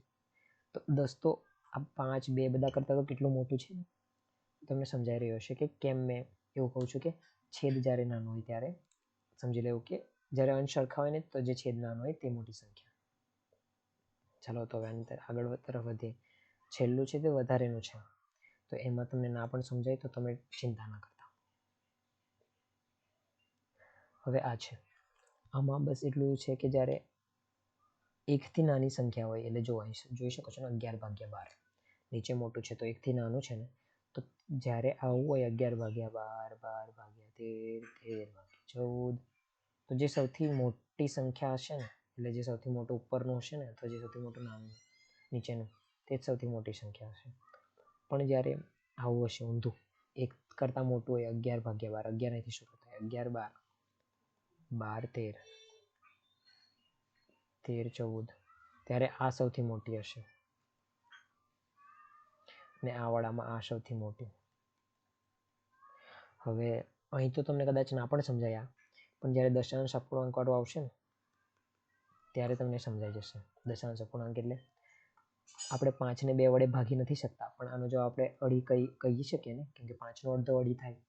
તો 10 તો આ 5 2 બધા કરતાં તો કેટલું મોટું છે ને. તમને સમજાઈ રહ્યો હશે કે કેમ મેં એવું કહું છું કે છેદ જ્યારે નાનો હોય ત્યારે સમજી લેવું કે જ્યારે અંશ સરખા હોય ને તો જે છેદ નાનો હોય તે મોટી સંખ્યા. ચાલો તો હવે આગળ તરફ વધીએ. છેલ્લું છે તે વધારેનું છે, તો એમાં તમને ના પણ સમજાય તો તમે ચિંતા ના કરતા. હવે આ છે, આમાં બસ એટલું છે કે જ્યારે 1 થી નાની સંખ્યા હોય, એટલે જોઈ શકો છો ને 11/12 નીચે મોટું છે તો 1 થી નાનું છે ને, તો જ્યારે આવું હોય 11/12 12/13 13/14, તો જે સૌથી મોટી સંખ્યા હશે ને, એટલે જે સૌથી મોટું ઉપરનું હશે ને, અથવા જે સૌથી મોટું નાનું નીચેનું, તે જ સૌથી મોટી સંખ્યા હશે. પણ જ્યારે આવું હશે ઊંધું, 1 કરતાં મોટું હોય 11/12, 11 અહીંથી શરૂ થાય, 11 12 12 13 13 14, ત્યારે આ સૌથી મોટી હશે ને આ વાળામાં આ સૌથી મોટી. હવે અહીં તો તમને કદાચ ના પણ સમજાયા, પણ જ્યારે દશાંશ અપૂર્ણાંક વાળું આવશે ને ત્યારે તમને સમજાઈ જશે. દશાંશ અપૂર્ણાંક એટલે આપણે 5 ને 2 વડે ભાગી નથી શકતા, પણ આનો જો આપણે અઢી કહી શકીએ ને, કેમ કે 5 નો અડધો અઢી થાય.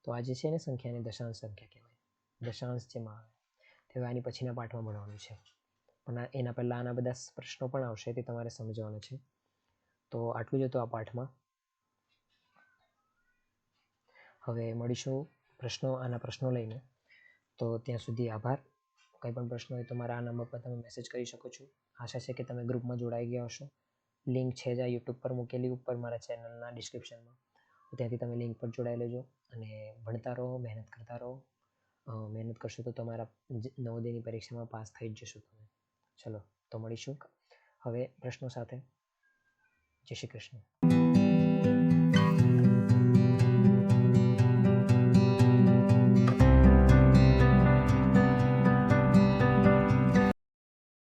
તો આ જે છે ને સંખ્યાને દશાંશ સંખ્યા કહેવાય. દશાંશ જેમાં આવે તે આની પછીના પાઠમાં ભણવાનું છે. પણ એના પહેલાં આના બધા પ્રશ્નો પણ આવશે, તે તમારે સમજવાના છે. તો આટલું જ હતું આ પાઠમાં. હવે મળીશું આના પ્રશ્નો લઈને. તો ત્યાં સુધી આભાર. કંઈ પણ પ્રશ્ન હોય તો મારા આ નંબર પર તમે મેસેજ કરી શકો છો. આશા છે કે તમે ગ્રુપમાં જોડાઈ ગયા હશો. લિંક છે જ આ યુટ્યુબ પર મૂકેલી ઉપર મારા ચેનલના ડિસ્ક્રિપ્શનમાં. ત્યાંથી તમે લિંક પર જોડાઈ લેજો અને ભણતા રહો, મહેનત કરતા રહો. મહેનત કરશો તો તમારા નવોદયની પરીક્ષામાં પાસ થઈ જ જશો તમે. ચલો તો મળીશું હવે પ્રશ્નો સાથે. જય શ્રી કૃષ્ણ.